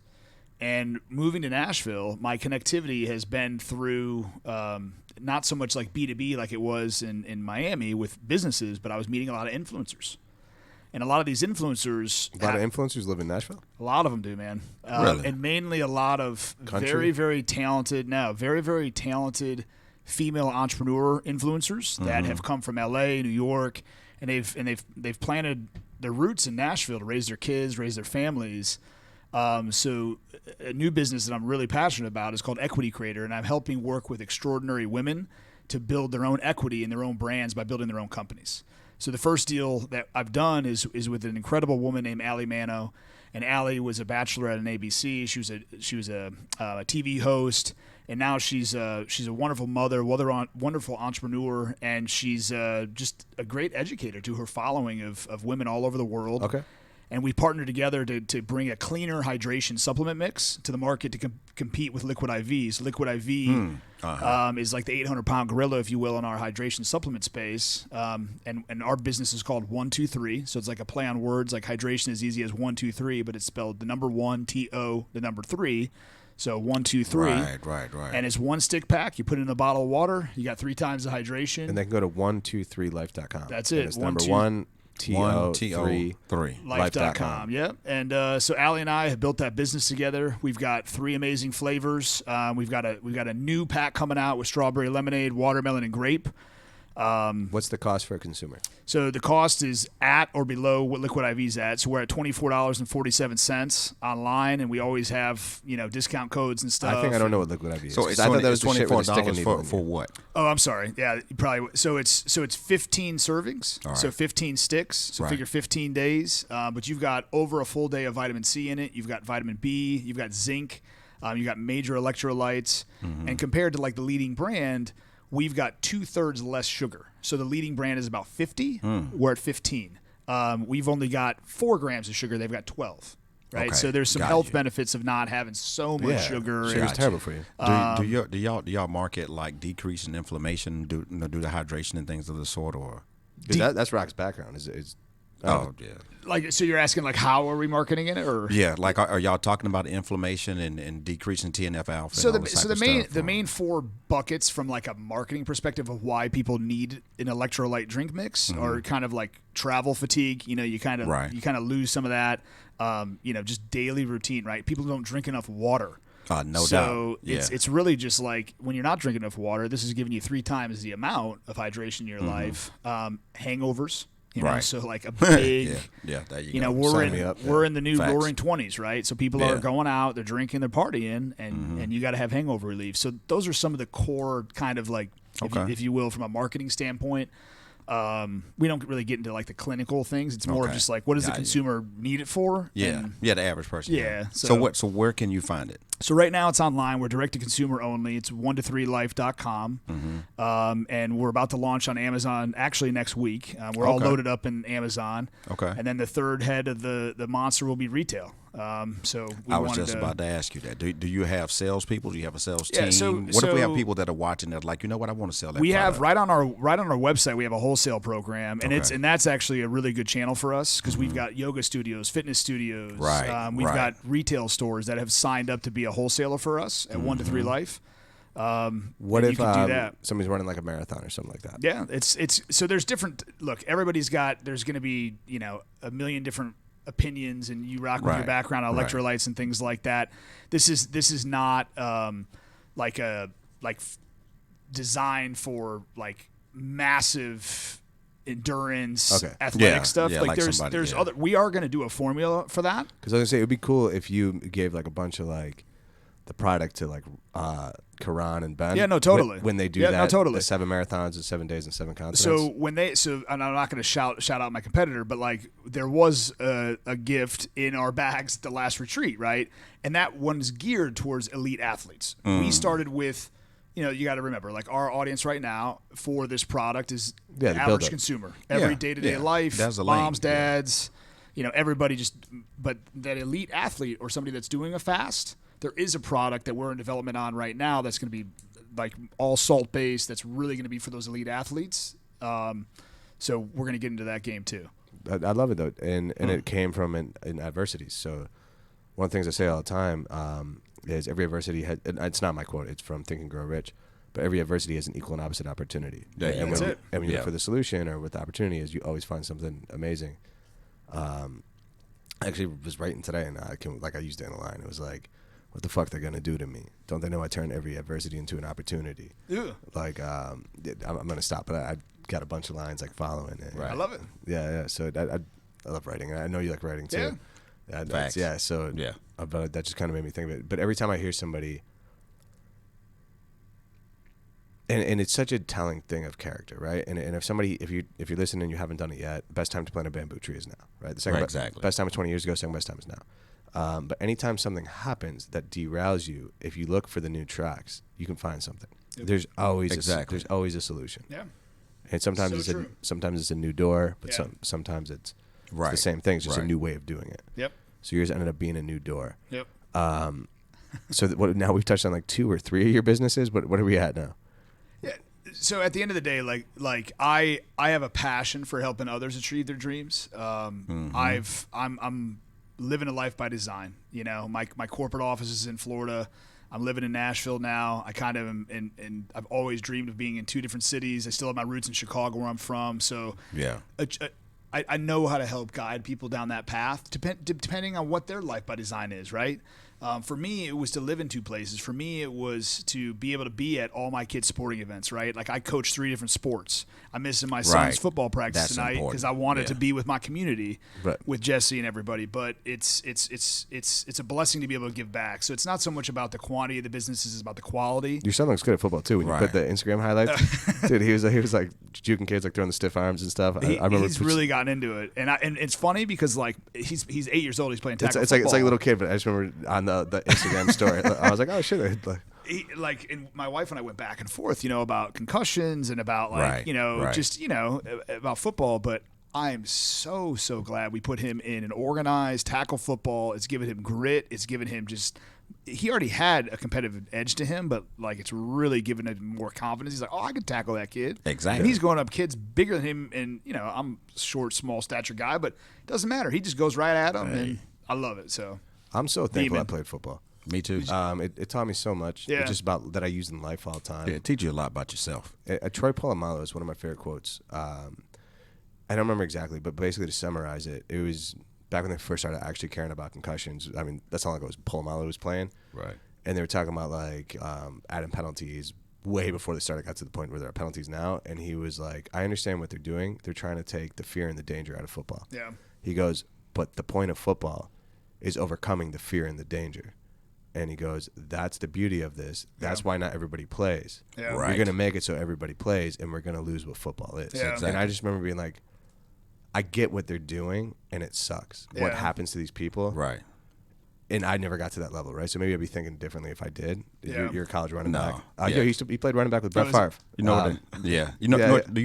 And moving to Nashville, my connectivity has been through not so much like B2B like it was in Miami with businesses, but I was meeting a lot of influencers. And a lot of these influencers... A lot of influencers live in Nashville? A lot of them do, man. Really? And mainly a lot of Country? very, very talented female entrepreneur influencers that have come from LA, New York, and they've planted their roots in Nashville to raise their kids, raise their families. So a new business that I'm really passionate about is called Equity Creator, and I'm helping work with extraordinary women to build their own equity in their own brands by building their own companies. So the first deal that I've done is with an incredible woman named Allie Mano, and Allie was a bachelorette on ABC. She was a TV host, and now she's a wonderful mother, wonderful entrepreneur, and she's just a great educator to her following of women all over the world. Okay. And we partnered together to bring a cleaner hydration supplement mix to the market to compete with Liquid IVs. Liquid IV is like the 800-pound gorilla, if you will, in our hydration supplement space. And our business is called 123. So it's like a play on words, like hydration is easy as 1, 2, 3, but it's spelled the number 1, T-O, the number 3. So 1, 2, 3. Right. And it's one stick pack. You put it in a bottle of water. You got 3 times the hydration. And they can go to 123life.com. That's it. And it's number 1 TO3 Life.com. Yep. And so Allie and I have built that business together. We've got 3 amazing flavors. We've got a new pack coming out with strawberry lemonade, watermelon, and grape. What's the cost for a consumer? So the cost is at or below what Liquid IV's at. So we're at $24.47 online, and we always have discount codes and stuff. I think I don't know what Liquid IV is. So 'cause it's I thought that was the shit with the $24 stick and needle in for it. what? Oh, I'm sorry. Yeah, you probably. So it's 15 servings. All right. So 15 sticks. So Right. figure 15 days. But you've got over a full day of vitamin C in it. You've got vitamin B. You've got zinc. You've got major electrolytes. And compared to like the leading brand, we've got 2/3 less sugar. So the leading brand is about 50. We're at 15. we've only got 4 grams of sugar. They've got 12. Right, Okay, so there's some got health you. benefits of not having so much sugar. Sugar's terrible for you. Do y'all market like decreasing inflammation due to hydration and things of the sort, or? That's Rock's background. Oh yeah. Like, so you're asking like how are we marketing it, or Yeah, like are y'all talking about inflammation and decreasing TNF alpha? So and all this type of stuff, the or- main 4 buckets from like a marketing perspective of why people need an electrolyte drink mix are kind of like travel fatigue. You know, you kind of Right. lose some of that. You know, just daily routine, right? People don't drink enough water. no doubt. So Yeah. it's really just like when you're not drinking enough water, this is giving you 3 times the amount of hydration in your life. Hangovers, you know, Right. so like a big, yeah. There you you go. know, we're Sign me in up, we're in the new Facts. roaring 20s, right? So people are Yeah. going out, they're drinking, they're partying, and you got to have hangover relief. So those are some of the core kind of like, Okay. if you will, from a marketing standpoint. We don't really get into like the clinical things. It's more of Okay. just like, what does the Got you. consumer need it for? Yeah, And the average person. Yeah, So so- where can you find it? so right now it's online. We're direct to consumer only. It's 1to3life.com. And we're about to launch on Amazon actually next week. We're all Okay. loaded up in Amazon. Okay. And then the third head of the monster will be retail. So we I was wanted just to, about to ask you that. Do you have salespeople? Do you have a sales Yeah, team? so- What if we have so- people that are watching that like, you know what, I want to sell that we product. have right on our website we have a wholesale program, and Okay. that's actually a really good channel for us because we've got yoga studios, fitness studios, Right, we've right. got retail stores that have signed up to be a wholesaler for us at 1to3life. What and if you can do that? somebody's running like a marathon or something like that? Yeah, it's so there's different. Look, there's going to be a million different opinions, and you rock with your Right, background on right. electrolytes and things like that. This is not designed for like massive endurance Okay. athletic Yeah, stuff. yeah, like like there's somebody, yeah. other. We are going to do a formula for that. Because I was gonna say it would be cool if you gave like a bunch of like the product to like Karan and Ben. Yeah, no, totally. When they do Yeah, that, no, totally. the 7 marathons and 7 days and 7 continents. So and I'm not going to shout out my competitor, but like there was a gift in our bags at the last retreat, right? And that one's geared towards elite athletes. We started with, you got to remember, like our audience right now for this product is Yeah, the the average build-up. consumer, every Yeah, day-to-day yeah. life, That's the lane, moms, yeah. dads, everybody but that elite athlete or somebody that's doing a fast, there is a product that we're in development on right now that's going to be like all salt based. That's really going to be for those elite athletes. So we're going to get into that game too. I love it though, and it came from in adversities. So one of the things I say all the time is every adversity has. And it's not my quote; it's from Think and Grow Rich. But every adversity has an equal and opposite opportunity. Yeah, and that's when, it. And when you Yeah. look for the solution or what the opportunity is, you always find something amazing. I actually was writing today, and I used it in a line. It was like, "What the fuck they're gonna do to me? Don't they know I turn every adversity into an opportunity?" Ew. Like, I'm gonna stop, but I got a bunch of lines like following it. I love it. Yeah. So I love writing. I know you like writing too. Yeah. Facts. Yeah. So Yeah. But that just kind of made me think of it. But every time I hear somebody, and it's such a telling thing of character, right? And if you're listening and you haven't done it yet, the best time to plant a bamboo tree is now, right? The second Right, exactly. best time was 20 years ago. Second best time is now. But anytime something happens that derails you, if you look for the new tracks, you can find something. There's always Exactly. there's always a solution. Yeah. And sometimes So sometimes it's a new door, but Yeah. sometimes it's Right. the same thing. It's just a Right. new way of doing it. Yep. So yours ended up being a new door. Yep. So now we've touched on like 2 or 3 of your businesses. What are we at now? Yeah. So at the end of the day, like I have a passion for helping others achieve their dreams. I'm living a life by design. My corporate office is in Florida. I'm living in Nashville now. I kind of am, and I've always dreamed of being in 2 different cities. I still have my roots in Chicago, where I'm from. So Yeah. I know how to help guide people down that path, depending on what their life by design is, right? For me, it was to live in 2 places. For me, it was to be able to be at all my kids' sporting events, right? Like I coach 3 different sports. I'm missing my son's Right. football practice That's tonight important. because I wanted Yeah. to be with my community, Right. with Jesse and everybody. But it's a blessing to be able to give back. So it's not so much about the quantity of the businesses; it's about the quality. Your son looks good at football too. When you Right. put the Instagram highlights, dude, he was like juking kids, like throwing the stiff arms and stuff. I remember He's really gotten into it, and it's funny because like he's 8 years old. He's playing tackle it's like football. a little kid, but I just remember on the Instagram story, I was like, oh shit. And my wife and I went back and forth, about concussions and about Right, right. just about football. But I am so glad we put him in an organized tackle football. It's given him grit. It's given him just – he already had a competitive edge to him, but, like, it's really given him more confidence. He's like, oh, I can tackle that kid. Exactly. And he's going up kids bigger than him, and, you know, I'm a short, small stature guy, but it doesn't matter. He just goes right at him, and I love it. So I'm so thankful I played football. Me too. It taught me so much. Yeah. Just about that I use in life all the time. Yeah, it teaches you a lot about yourself. Troy Polamalu is one of my favorite quotes. I don't remember exactly, but basically to summarize it, it was back when they first started actually caring about concussions. I mean, that's how long ago Polamalu was playing. Right. And they were talking about, like, adding penalties way before they got to the point where there are penalties now. And he was like, I understand what they're doing. They're trying to take the fear and the danger out of football. Yeah. He goes, but the point of football is overcoming the fear and the danger. And he goes, that's the beauty of this. That's why not everybody plays. Yeah. Right. We're going to make it so everybody plays, and we're going to lose what football is. Yeah. Exactly. And I just remember being like, I get what they're doing, and it sucks. What Yeah. happens to these people. Right. And I never got to that level, right? So maybe I'd be thinking differently if I did. Yeah. You're a college running No. back. Yeah. Yeah, he played running back with Brett is it? Favre. You know do you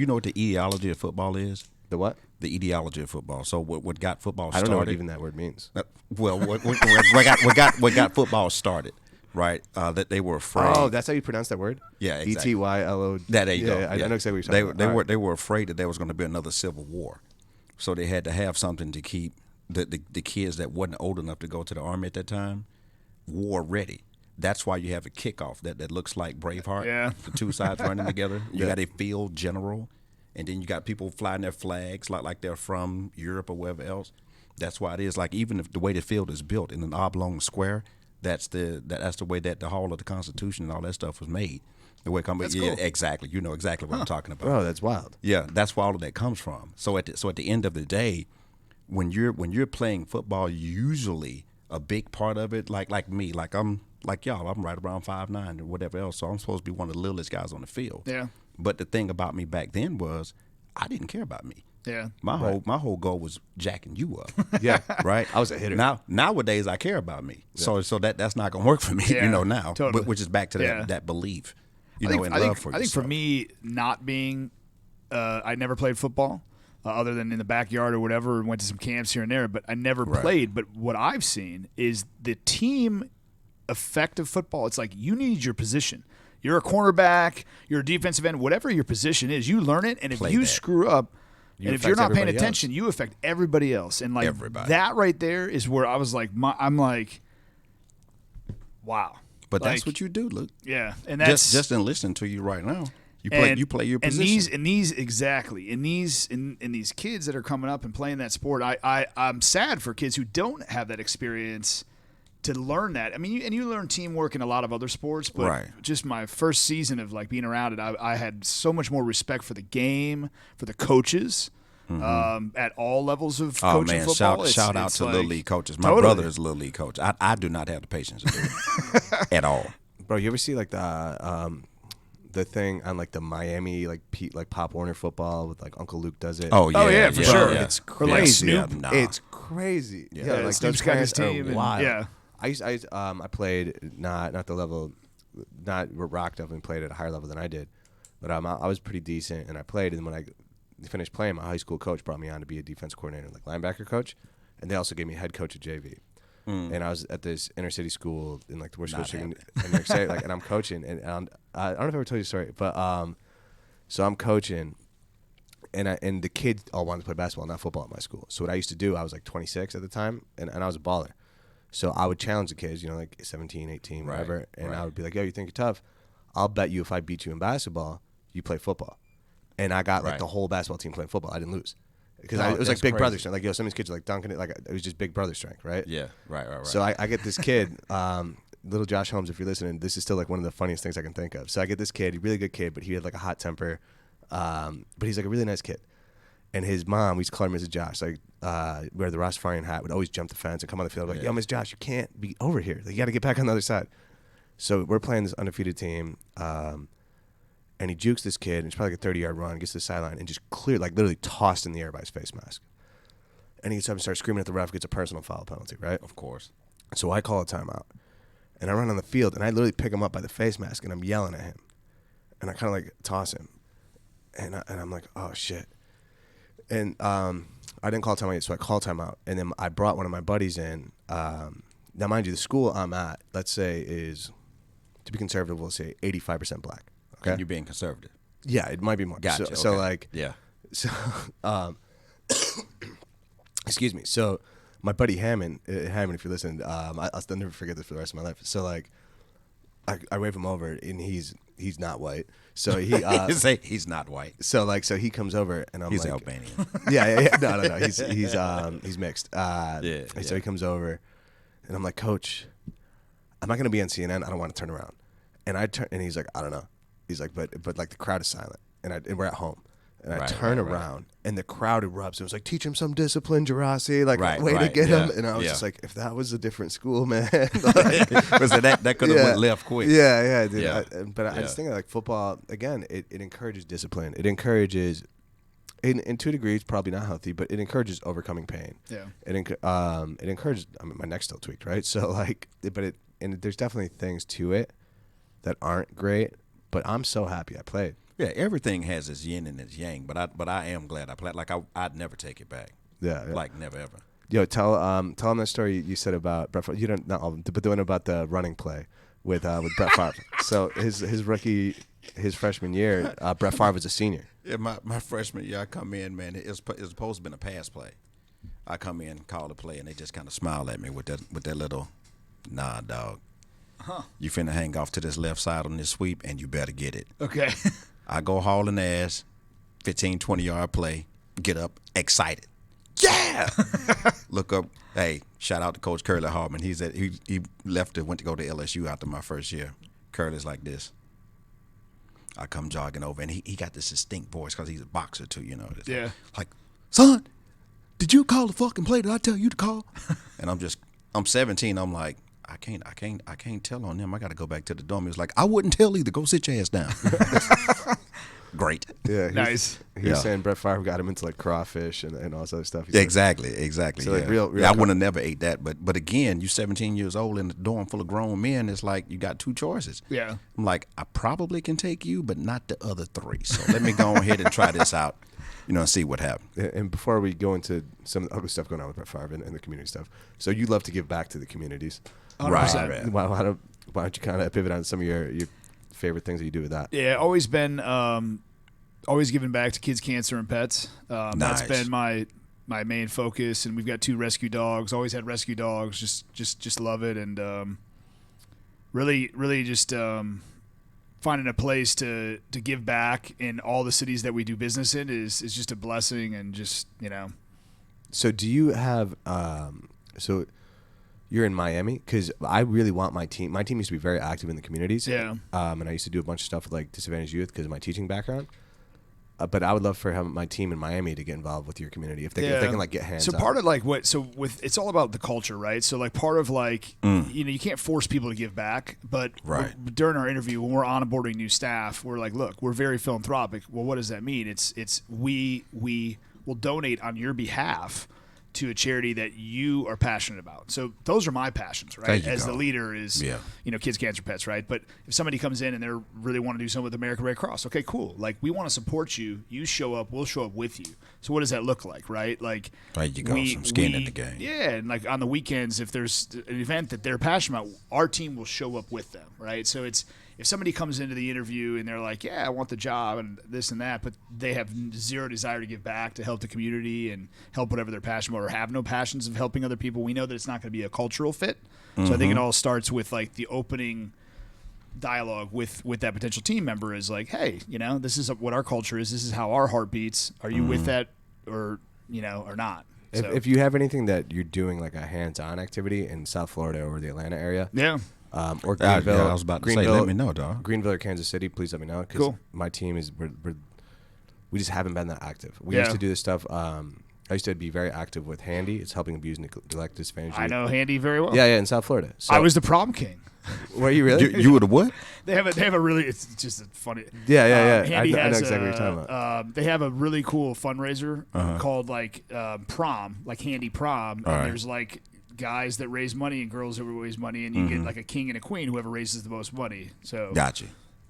know what the ideology of football is? The what? The ideology of football. So what got football I started? don't know what even that word means. Well, what got football started, right? That they were afraid. Oh, that's how you pronounce that word? Yeah, exactly. E-T-Y-L-O. There you go. I know exactly what They you're talking about. they were afraid that there was going to be another civil war, so they had to have something to keep the kids that wasn't old enough to go to the army at that time war ready. That's why you have a kickoff that looks like Braveheart. Yeah. The two sides running together. You got a field general, and then you got people flying their flags like they're from Europe or wherever else. That's why it is. Like, even if the way the field is built in an oblong square, that's the way that the Hall of the Constitution and all that stuff was made. The way it comes, That's yeah, cool. exactly. You know exactly what I'm talking about. Bro, that's wild. Yeah, that's where all of that comes from. So at the end of the day, when you're playing football, usually a big part of it, like me, like I'm like y'all, I'm right around 5'9" or whatever else, so I'm supposed to be one of the littlest guys on the field. Yeah. But the thing about me back then was I didn't care about me. Yeah. My whole goal was jacking you up. Yeah. Right. I was a hitter. Nowadays I care about me. So that's not gonna work for me. Yeah, Now. totally. Which is back to Yeah. that belief. I think love for I think for yourself. me, not being, I never played football other than in the backyard or whatever, and went to some camps here and there, but I never played. But what I've seen is the team effect of football. It's like you need your position. You're a cornerback, you're a defensive end, whatever your position is, you learn it. And if you screw up, and if you're not paying affects attention, you affect everybody else. And like Everybody. that right there is where I was like, I'm like, wow. But that's Like, what you do, Luke. Yeah, and that's Just in listening to you right now. You play your and position. these kids that are coming up and playing that sport, I'm sad for kids who don't have that experience to learn that. I mean, you learn teamwork in a lot of other sports, but Right. just my first season of like being around it, I had so much more respect for the game, for the coaches, at all levels of Oh coaching man! football. Shout out It's to like, Little League coaches. My Totally. brother is a Little League coach. I do not have the patience to do it at all. Bro, you ever see like the thing on like the Miami like Pop Warner football with like Uncle Luke does it? Oh yeah, for sure. Yeah. It's Or like crazy. Snoop. Yeah, nah. It's crazy. Yeah, like Snoop's those got his parents are team and- wild. yeah. I played not the level, not Rock definitely played at a higher level than I did, but I was pretty decent and I played. And when I finished playing, my high school coach brought me on to be a defense coordinator, like linebacker coach, and they also gave me head coach at JV. And I was at this inner city school in like the worst school in New York City, like, and I'm coaching, and I don't know if I ever told you the story, but so I'm coaching, and the kids all wanted to play basketball, not football at my school. So what I used to do, I was like 26 at the time, and I was a baller. So I would challenge the kids, like 17, 18, whatever, and I would be like, yo, you think you're tough? I'll bet you if I beat you in basketball, you play football. And I got like the whole basketball team playing football. I didn't lose. Because it was like big brother strength. Like, some of these kids are like dunking it. Like, it was just big brother strength, right? Yeah, right. So I get this kid, little Josh Holmes, if you're listening, this is still like one of the funniest things I can think of. So I get this kid, really good kid, but he had like a hot temper. But he's like a really nice kid. And his mom, we used to call her Mrs. Josh, like wear the Rastafarian hat, would always jump the fence and come on the field like, yo, Miss Josh, you can't be over here. Like, you got to get back on the other side. So we're playing this undefeated team. And he jukes this kid, and it's probably like a 30-yard run, gets to the sideline, and just cleared, like literally tossed in the air by his face mask. And he gets up and starts screaming at the ref, gets a personal foul penalty, right? Of course. So I call a timeout. And I run on the field, and I literally pick him up by the face mask, and I'm yelling at him. And I kind of like toss him. And I'm like, oh, shit. And I didn't call timeout yet, so I called timeout. And then I brought one of my buddies in. Now, mind you, the school I'm at, let's say, is, to be conservative, we'll say 85% black. Okay? And you're being conservative. Yeah, it might be more. Gotcha. So okay. like, yeah. So, excuse me. So, my buddy Hammond, if you're listening, I'll never forget this for the rest of my life. So, like, I wave him over, and he's not white. So he say he's not white. So he comes over, and he's like, Albanian. Yeah. No. He's mixed. Yeah. So he comes over, and I'm like, Coach, I'm not gonna be on CNN. I don't want to turn around. And I turn, and he's like, I don't know. He's like, but like the crowd is silent, and we're at home. And I turn around, and the crowd erupts. It was like, teach him some discipline, Gerasi. Like, way to get him. And I was just like, if that was a different school, man. Like, that could have went left quick. Yeah, dude. Yeah. I just think like football, again, it encourages discipline. It encourages, in 2 degrees, probably not healthy, but it encourages overcoming pain. Yeah. It encourages, I mean, my neck's still tweaked, right? So, like, and there's definitely things to it that aren't great, but I'm so happy I played. Yeah, everything has its yin and its yang, but I am glad I played. Like I'd never take it back. Yeah. Like never ever. Yo, tell him that story you said about Brett Favre. You don't, not all of them, but the one about the running play with Brett Favre. So his freshman year, Brett Favre was a senior. Yeah, my freshman year, I come in, man. It's supposed to be a pass play. I come in, call the play, and they just kind of smile at me with that little, nah, dog. Huh. You finna hang off to this left side on this sweep, and you better get it. Okay. I go hauling ass, 15, 20-yard play, get up, excited. Yeah! Look up, hey, shout out to Coach Curly Hartman. He left and went to go to LSU after my first year. Curly's like this. I come jogging over, and he got this distinct voice because he's a boxer too, you know. Yeah. Like, son, did you call the fucking play that I tell you to call? And I'm 17, I'm like, I can't tell on them. I got to go back to the dorm. He was like, I wouldn't tell either. Go sit your ass down. Great. Yeah. Nice. He was saying Brett Favre got him into like crawfish and all this other stuff. Exactly. So yeah. like real I would have never ate that. But again, you 17 years old in a dorm full of grown men. It's like you got 2 choices. Yeah. I'm like, I probably can take you, but not the other 3. So let me go ahead and try this out. And see what happens. And before we go into some of the other stuff going on with Brett Favre and the community stuff, so you love to give back to the communities. 100%. Why don't you kind of pivot on some of your favorite things that you do with that? Yeah, always been always giving back to kids, cancer, and pets. Nice. That's been my main focus, and we've got 2 rescue dogs. Always had rescue dogs. Just love it, and really just finding a place to give back in all the cities that we do business in is just a blessing, and just So do you have so you're in Miami? Because I really want my team. My team used to be very active in the communities. Yeah. And I used to do a bunch of stuff with like disadvantaged youth because of my teaching background. But I would love for my team in Miami to get involved with your community if they can like get hands. So part of like it's all about the culture, right? So like part of like you can't force people to give back, but during our interview when we're onboarding new staff, we're like, look, we're very philanthropic. Well, what does that mean? It's we will donate on your behalf to a charity that you are passionate about. So those are my passions, right? As the leader is, kids, cancer, pets, right? But if somebody comes in and they really want to do something with American Red Cross, okay, cool. Like we want to support you. You show up, we'll show up with you. So what does that look like, right? Like there you go, some skin in the game. Yeah, and like on the weekends, if there's an event that they're passionate about, our team will show up with them, right? So it's if somebody comes into the interview and they're like, yeah, I want the job and this and that, but they have zero desire to give back to help the community and help whatever they're passionate about or have no passions of helping other people, we know that it's not going to be a cultural fit. So I think it all starts with like the opening dialogue with that potential team member is like, hey, this is what our culture is. This is how our heart beats. Are you with that or not? If you have anything that you're doing like a hands-on activity in South Florida or the Atlanta area. Yeah. Or Greenville. I was about to say, let me know, dog. Greenville or Kansas City, please let me know. Cool. My team is we just haven't been that active. We used to do this stuff. I used to be very active with Handy. It's helping abuse, neglect, disadvantaged. I know Handy very well. Yeah, in South Florida. So, I was the prom king. Were you really? You were the what? They have a really. It's just a funny. Yeah. Handy I know has exactly what you're talking about. They have a really cool fundraiser called like prom, like Handy Prom. And there's like guys that raise money and girls that raise money, and you get like a king and a queen, whoever raises the most money. So Gotcha.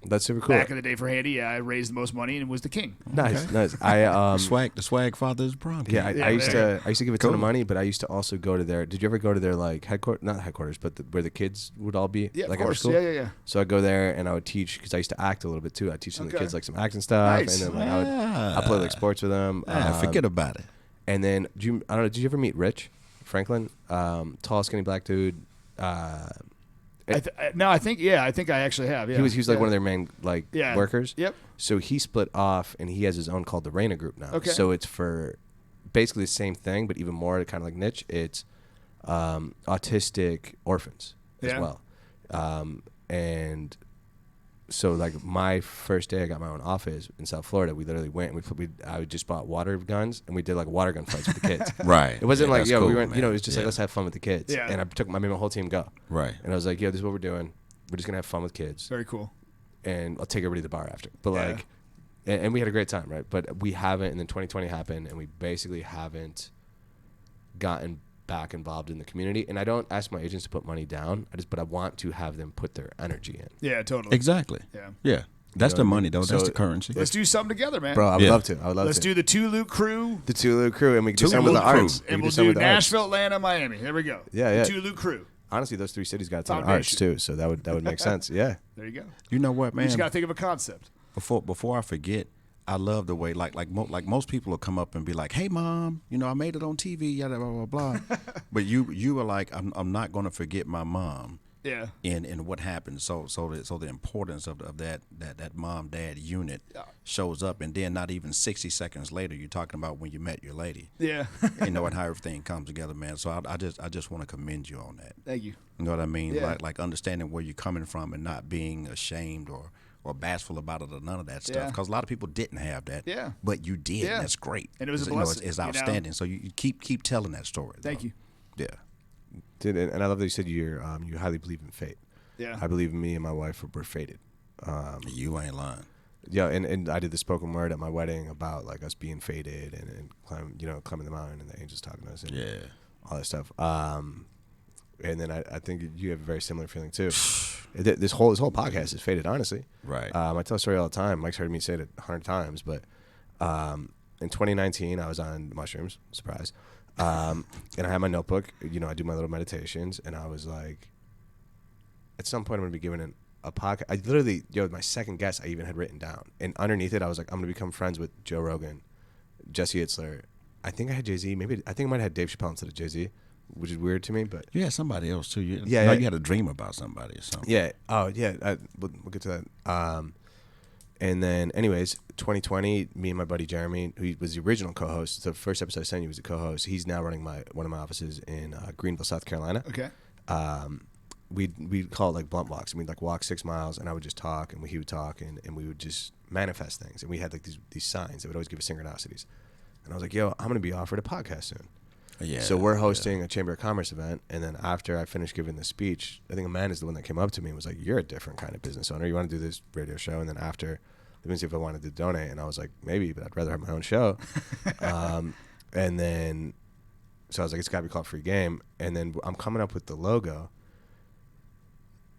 That's super cool. Back in the day for Handy, I raised the most money and was the king. Nice. The SwagFather's prom king. Yeah, I used to give a ton of money, but I used to also go to their. Did you ever go to their like headquarters? Not headquarters, but where the kids would all be. Yeah, like of course. After school? Yeah. So I'd go there and I would teach because I used to act a little bit too. I'd teach some of the kids like some acting stuff, Nice. and then like I'd play like sports with them. Forget about it. And then I don't know. Did you ever meet Rich Franklin? Tall, skinny black dude. I think I actually have. Yeah, He was like one of their main workers. Yep. So he split off and he has his own called the Raina Group now. Okay. So it's for basically the same thing, but even more kind of like niche. It's autistic orphans as well. And so like my first day I got my own office in South Florida, we literally went and I just bought water guns and we did like water gun fights with the kids. Right. It wasn't like, cool, we weren't, man. it was just like, let's have fun with the kids. Yeah. And I made my whole team go. Right. And I was like, this is what we're doing. We're just going to have fun with kids. Very cool. And I'll take everybody to the bar after. But and we had a great time, right? But we haven't, and then 2020 happened and we basically haven't gotten back involved in the community. And I don't ask my agents to put money down. But I want to have them put their energy in. Yeah, totally. Exactly. Yeah. That's the money, though. That's the currency. Let's do something together, man. Bro, I would love to. Let's do the Tulu crew. The Tulu crew, and we can do some with the arts. And we'll do Nashville, Atlanta, Miami. There we go. Yeah. The Tulu crew. Honestly, those three cities got a ton of arts too, so that would make sense. Yeah. There you go. You know what, man? You just got to think of a concept. Before I forget, I love the way like most people will come up and be like, "Hey, mom, I made it on TV, yada blah blah blah." But you were like, "I'm not going to forget my mom." Yeah. In what happened, so the importance of that mom dad unit shows up, and then not even 60 seconds later, you're talking about when you met your lady. Yeah. And how everything comes together, man. So I just want to commend you on that. Thank you. You know what I mean? Yeah. Like understanding where you're coming from and not being ashamed or bashful about it or none of that stuff. Because a lot of people didn't have that. Yeah. But you did. Yeah. And that's great. And it was a blessing. It's outstanding. So you keep telling that story. Thank you. Yeah. Dude, and I love that you said you highly believe in fate. Yeah. I believe me and my wife were fated. You ain't lying. Yeah, and I did the spoken word at my wedding about like us being fated and climbing the mountain and the angels talking to us and all that stuff. And then I think you have a very similar feeling too. This whole podcast is fated, honestly. Right. I tell a story all the time. Mike's heard me say it 100 times, but in 2019 I was on mushrooms, surprise, and I had my notebook. I do my little meditations, and I was like, at some point I'm gonna be given a podcast. I literally, my second guest I even had written down, and underneath it I was like, I'm gonna become friends with Joe Rogan, Jesse Itzler. I think I had Jay-Z. Maybe I think I might have had Dave Chappelle instead of Jay-Z, which is weird to me. But you had somebody else too. You had a dream about somebody or something. Yeah. Oh yeah. We'll get to that. And then, anyways, 2020, me and my buddy Jeremy, who was the original co-host, the first episode I sent you was a co-host. He's now running one of my offices in Greenville, South Carolina. Okay. We'd call it like blunt walks, and we'd like walk 6 miles, and I would just talk, and he would talk, and we would just manifest things. And we had like these signs that would always give us synchronicities. And I was like, I'm going to be offered a podcast soon. Yeah. So we're hosting a Chamber of Commerce event, and then after I finished giving the speech, I think Amanda's the one that came up to me and was like, "You're a different kind of business owner. You want to do this radio show?" And then after, let me see if I wanted to donate, and I was like, "Maybe, but I'd rather have my own show." And then, so I was like, "It's got to be called Free Game." And then I'm coming up with the logo,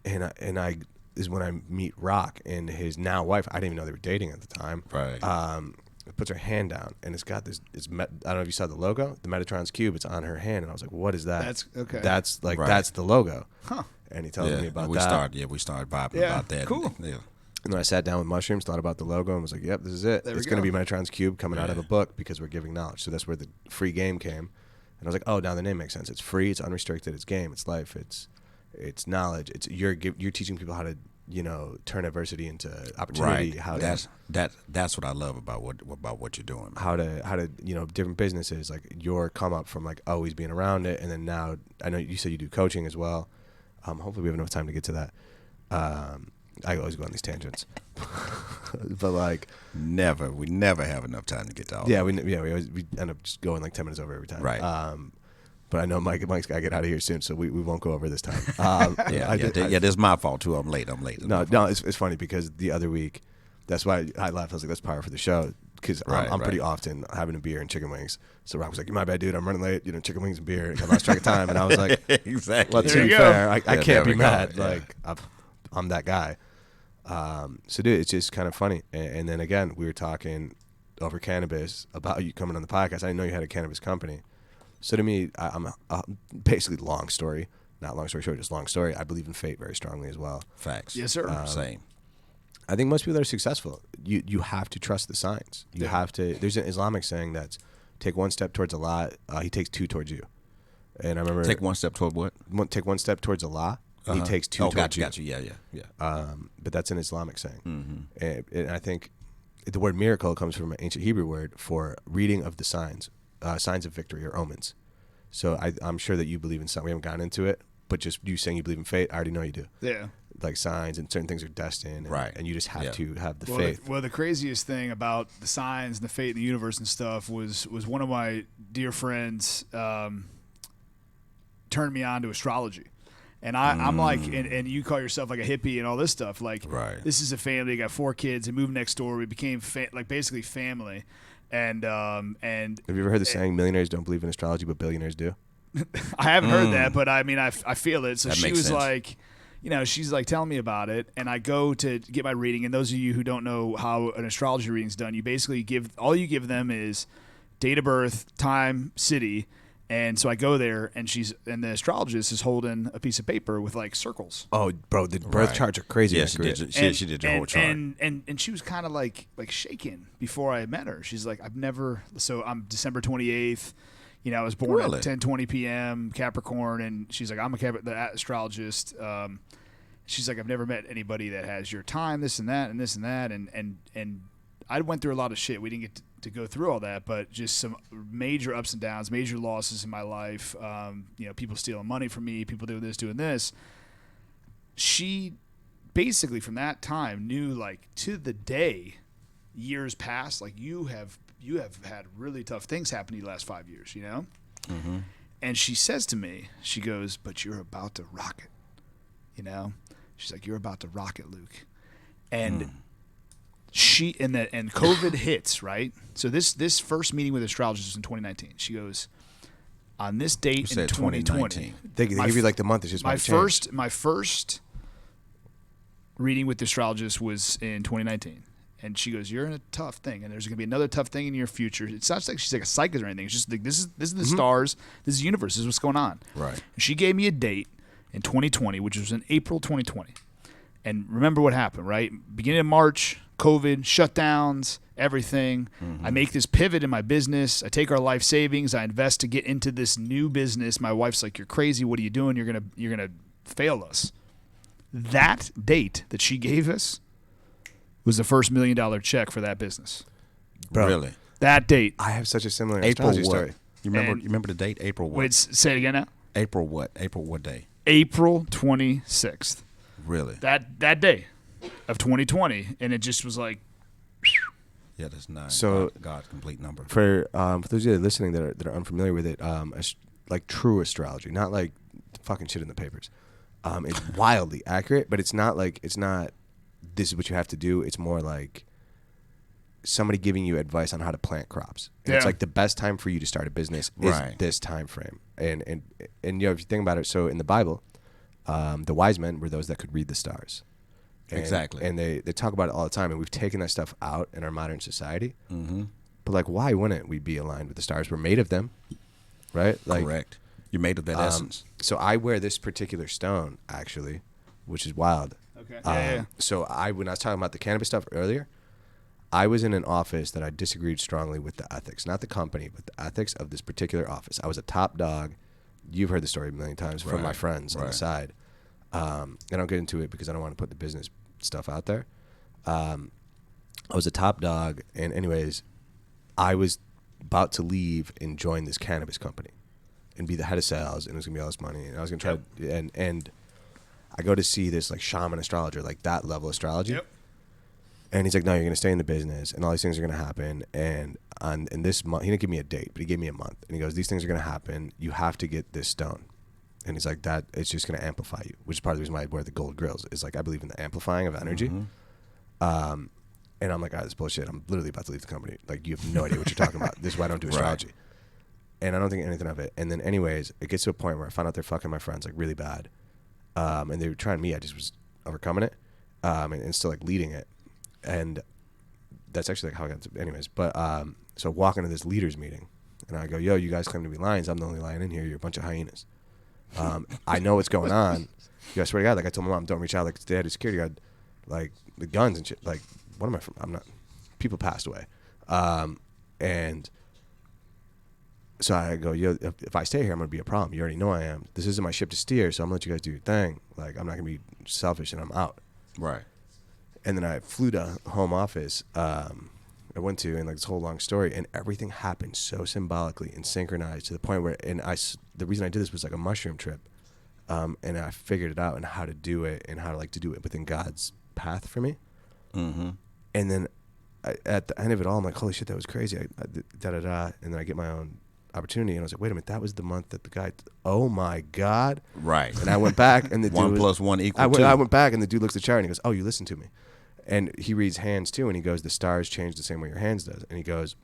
and I is when I meet Rock and his now wife. I didn't even know they were dating at the time. Right. Puts her hand down, and it's got this. I don't know if you saw the logo, the Metatron's cube. It's on her hand, and I was like, "What is that?" That's okay. That's like Right. that's the logo. Huh. And he tells me about we that. We started vibing Yeah, about that. cool. Yeah. And then I sat down with mushrooms, thought about the logo, and was like, "Yep, this is it. There It's we going to go. be Metatron's cube coming out of a book because we're giving knowledge." So that's where the Free Game came. And I was like, "Oh, now the name makes sense. It's free. It's unrestricted. It's game. It's life. It's knowledge. It's you're teaching people how to." Turn adversity into opportunity. Right. How That's what I love about what you're doing. Man. How to different businesses, like your come up from like always being around it, and then now I know you said you do coaching as well. Hopefully we have enough time to get to that. I always go on these tangents, but like we never have enough time to get to all. Yeah, we end up just going like 10 minutes over every time. Right. But I know Mike's got to get out of here soon, so we won't go over this time. This is my fault too. I'm late. No, it's funny because the other week, that's why I laughed. I was like, that's power for the show because I'm pretty often having a beer and chicken wings. So Rob was like, "My bad, dude. I'm running late. Chicken wings and beer. I lost track of time." And I was like, exactly. Let's There be you go. fair. I can't be go. mad. Yeah. Like I'm that guy. So dude, it's just kind of funny. And then again, we were talking over cannabis about you coming on the podcast. I didn't know you had a cannabis company. So to me, I'm basically long story, not long story short, just long story. I believe in fate very strongly as well. Facts. Yes, sir. Same. I think most people that are successful, you have to trust the signs. You have to. There's an Islamic saying that's take one step towards Allah, he takes two towards you. And I remember Take one step toward what? Take one step towards Allah, and he takes two towards you. Got you. Yeah. But that's an Islamic saying. And I think the word miracle comes from an ancient Hebrew word for reading of the signs, signs of victory or omens. So I'm sure that you believe in something. We haven't gotten into it, but just you saying you believe in fate, I already know you do. Yeah. Like signs and certain things are destined. And, Right. And you just have to have the Well, faith. the craziest thing about the signs and the fate in the universe and stuff was one of my dear friends turned me on to astrology. And I'm like, and you call yourself like a hippie and all this stuff. Like, Right. This is a family. Got 4 kids. They moved next door. We became like basically family. And Have you ever heard the saying, millionaires don't believe in astrology, but billionaires do? I haven't heard that, but I mean, I feel it. So That she makes was sense. like, she's like telling me about it, and I go to get my reading. And those of you who don't know how an astrology reading's done, you basically give them is date of birth, time, city. And so I go there, and the astrologist is holding a piece of paper with like circles. Oh, bro, the birth Right. charts are crazy. Yeah, she did your whole chart. And she was kind of like shaking before I met her. She's like, I'm December 28th. I was born Really? at 10:20 p.m. Capricorn, and she's like, I'm the astrologist. She's like, I've never met anybody that has your time, this and that, and this and that, and I went through a lot of shit. We didn't get to go through all that, but just some major ups and downs, major losses in my life. People stealing money from me, people doing this. She basically from that time knew, like, to the day, years past, like, you have had really tough things happen to you the last 5 years, Mm-hmm. And she says to me, she goes, but you're about to rock it, She's like, you're about to rock it, Luke. And and COVID hits, right? So this first meeting with astrologers was in 2019. She goes, on this date in 2020. They give you like the month. It's just my first reading with the astrologist was in 2019. And she goes, you're in a tough thing, and there's going to be another tough thing in your future. It's not like she's like a psychic or anything. It's just like, this is the stars, this is the universe, this is what's going on. Right. And she gave me a date in 2020, which was in April 2020. And remember what happened, right? Beginning of March, COVID, shutdowns, everything. I make this pivot in my business. I take our life savings. I invest to get into this new business. My wife's like, you're crazy. What are you doing? You're gonna fail us. That date that she gave us was the first $1 million check for that business. Bro, Really? That date. I have such a similar April astrology what? story. You remember the date? April what? Wait, say it again now. April what? April what day? April 26th. Really? That day of 2020, and it just was like, Yeah, that's not So- God's complete number. For those of you that are listening that are unfamiliar with it, like true astrology, not like fucking shit in the papers. It's wildly accurate, but it's not this is what you have to do. It's more like somebody giving you advice on how to plant crops. And it's Yeah. like the best time for you to start a business is Right. this time frame. And if you think about it, so in the Bible, the wise men were those that could read the stars. Exactly. And they talk about it all the time, and we've taken that stuff out in our modern society. Mm-hmm. But like, why wouldn't we be aligned with the stars? We're made of them, right? Like, Correct. You're made of that essence. So I wear this particular stone, actually, which is wild. okay, yeah. So when I was talking about the cannabis stuff earlier, I was in an office that I disagreed strongly with the ethics, not the company, but the ethics of this particular office. I was a top dog. You've heard the story a million times from my friends on the Right. side. I don't get into it because I don't want to put the business stuff out there. I was a top dog, and anyways, I was about to leave and join this cannabis company and be the head of sales, and it was gonna be all this money, and I was gonna try to, and I go to see this like shaman astrologer, like that level astrology. Yep. And he's like, no, you're going to stay in the business, and all these things are going to happen. And in this month, he didn't give me a date, but he gave me a month. And he goes, these things are going to happen. You have to get this stone. And he's like, that it's just going to amplify you, which is part of the reason why I wear the gold grills. Is like, I believe in the amplifying of energy. And I'm like, this is bullshit. I'm literally about to leave the company. Like, you have no idea what you're talking about. This is why I don't do astrology. And I don't think anything of it. And then anyways, it gets to a point where I found out they're fucking my friends, like, really bad. And they were trying me. I just was overcoming it. and still like leading it. And that's actually like how I got to, anyways. But so I walk into this leaders meeting, and I go, "Yo, you guys claim to be lions. I'm the only lion in here. You're a bunch of hyenas. I know what's going on. I swear to God, like I told my mom, don't reach out. Like they had a security guard, like the guns and shit. Like what am I from? I'm not. People passed away, and so I go, yo, if I stay here, I'm gonna be a problem. You already know I am. This isn't my ship to steer, so I'm gonna let you guys do your thing. Like I'm not gonna be selfish, and I'm out. Right. And then I flew to home office. I went to, and like this whole long story, and everything happened so symbolically and synchronized to the point where, the reason I did this was like a mushroom trip, and I figured it out and how to do it and how to like to do it within God's path for me. Mm-hmm. And then at the end of it all, I'm like, holy shit, that was crazy. And then I get my own opportunity, and I was like, wait a minute, that was the month that the guy. Oh my God! Right. And I went back, and the dude 1 + 1 = 2. I went back, and the dude looks at the chart, and he goes, "Oh, you listened to me." And he reads hands too, and he goes, "The stars change the same way your hands does." And he goes,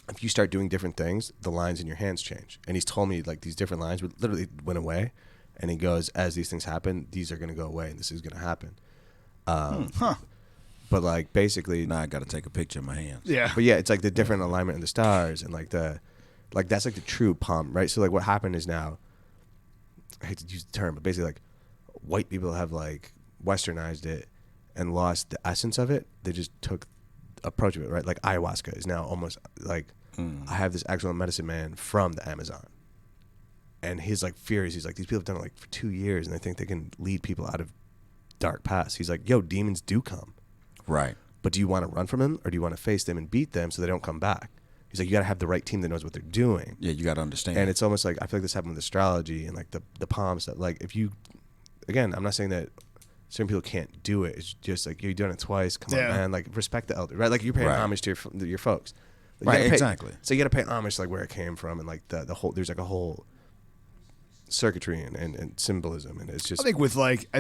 "If you start doing different things, the lines in your hands change." And he's told me like these different lines literally went away, and he goes, "As these things happen, these are going to go away, and this is going to happen." But like basically, Now I got to take a picture of my hands. Yeah. but yeah, it's like the different alignment in the stars, and like that's like the true palm, right? So like what happened is now, I hate to use the term, but basically like white people have like westernized it and lost the essence of it. They just took approach of it, right? Like ayahuasca is now almost like I have this excellent medicine man from the Amazon, and his like fear is he's like, these people have done it like for 2 years, and they think they can lead people out of dark paths. He's like, yo, demons do come. Right. But do you want to run from them, or do you want to face them and beat them so they don't come back? He's like, you got to have the right team that knows what they're doing. Yeah, you got to understand. And it's almost like, I feel like this happened with astrology and like the palm stuff. Like if you, again, I'm not saying that certain people can't do it. It's just like, you're doing it twice. Come on, man. Like respect the elder, right? Like you're paying homage to your folks. Like, right, exactly. So you got to pay homage to like where it came from, and like the whole, there's like a whole circuitry and symbolism. And it's just, I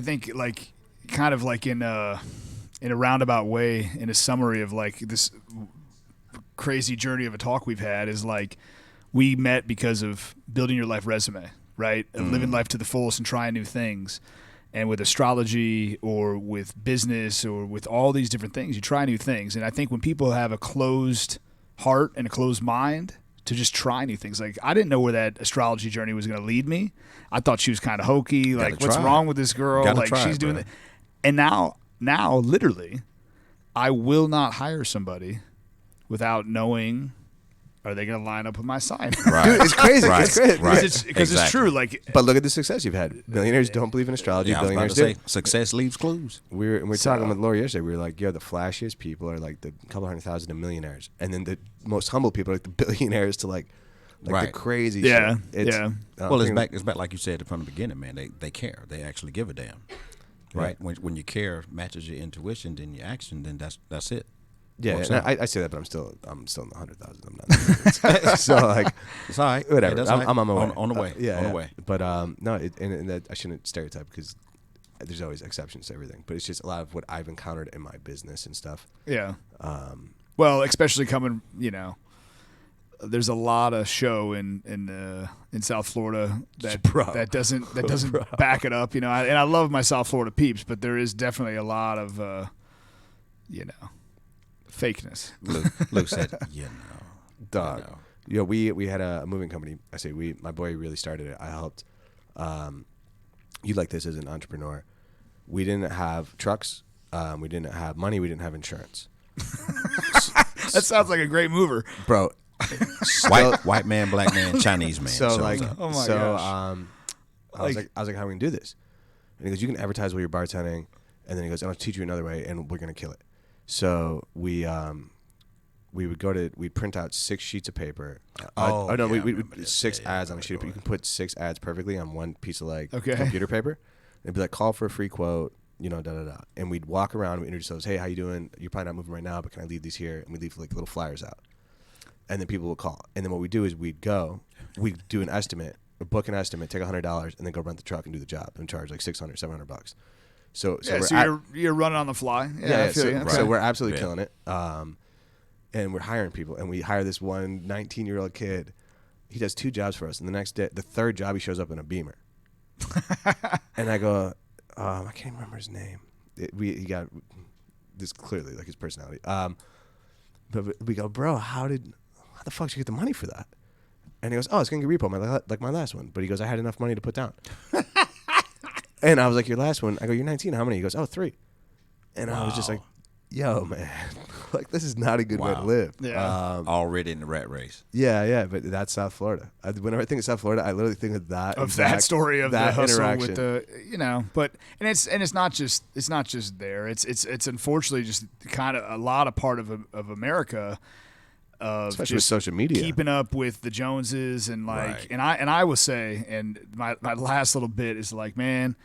think kind of like in a roundabout way, in a summary of like this crazy journey of a talk we've had, is like we met because of building your life resume, right? Of living life to the fullest and trying new things. And with astrology or with business or with all these different things, you try new things. And I think when people have a closed heart and a closed mind to just try new things, like I didn't know where that astrology journey was going to lead me. I thought she was kind of hokey. Like, what's wrong with this girl? Like, she's doing it. And now, literally, I will not hire somebody without knowing, are they going to line up with my sign? Right. dude, it's crazy. Right. It's crazy. Because Right. it's true. Like, But look at the success you've had. Millionaires don't believe in astrology. Yeah, I was about Billionaires to say, do. success leaves clues. We were talking with Lori yesterday. We were like, yo, the flashiest people are like the couple 100,000 of millionaires. And then the most humble people are like the billionaires to like Right. the crazy Yeah, shit. yeah. Well, it's back like you said from the beginning, man. They care. They actually give a damn. Right? When your care matches your intuition, then your action, then that's it. Yeah, Works and out. I say that, but I'm still in the 100,000. I'm not. So like, It's all right. whatever. Hey, that's I'm all right. on my way. On the way. Yeah, On the yeah. way. But no, and that I shouldn't stereotype, because there's always exceptions to everything. But it's just a lot of what I've encountered in my business and stuff. yeah. Well, especially coming, there's a lot of show in South Florida that doesn't back it up, and I love my South Florida peeps, but there is definitely a lot of fakeness. Luke said, Dog. You know. Yeah, we had a moving company. I say we. My boy really started it. I helped. You like this as an entrepreneur. We didn't have trucks. We didn't have money. We didn't have insurance. That sounds like a great mover, Bro. White man, black man, Chinese man. So like, Oh my gosh. I was like, how are we gonna do this? And he goes, you can advertise while you're bartending, and then he goes, I'll teach you another way, and we're gonna kill it. So we'd print out 6 sheets of paper. We 6 ads on a sheet of paper. You can put 6 ads perfectly on one piece of like computer paper. It'd be like, call for a free quote, da da da. And we'd walk around, we introduce ourselves, hey, how you doing? You're probably not moving right now, but can I leave these here? And we leave like little flyers out. And then people will call. And then what we do is we'd do an estimate, book an estimate, take $100, and then go rent the truck and do the job and charge like $600, $700. So you're running on the fly. So we're absolutely killing it. And we're hiring people, and we hire this one 19-year-old kid. He does 2 jobs for us, and the next day, the 3rd job, he shows up in a Beamer. And I go, I can't even remember his name. he got this clearly like his personality. But we go, bro, how the fuck did you get the money for that? And he goes, oh, it's gonna get repo like my last one. But he goes, I had enough money to put down. And I was like, your last one? I go, you're 19. How many? He goes, oh, 3. And I was just like, yo, man, like this is not a good way to live. Yeah. Already in the rat race. Yeah, but that's South Florida. Whenever I think of South Florida, I literally think of that Story of that the hustle interaction. with the but it's not just there. It's unfortunately just kind of a lot of part of America. Especially with social media, keeping up with the Joneses and Right. and I will say, and my last little bit is like, man,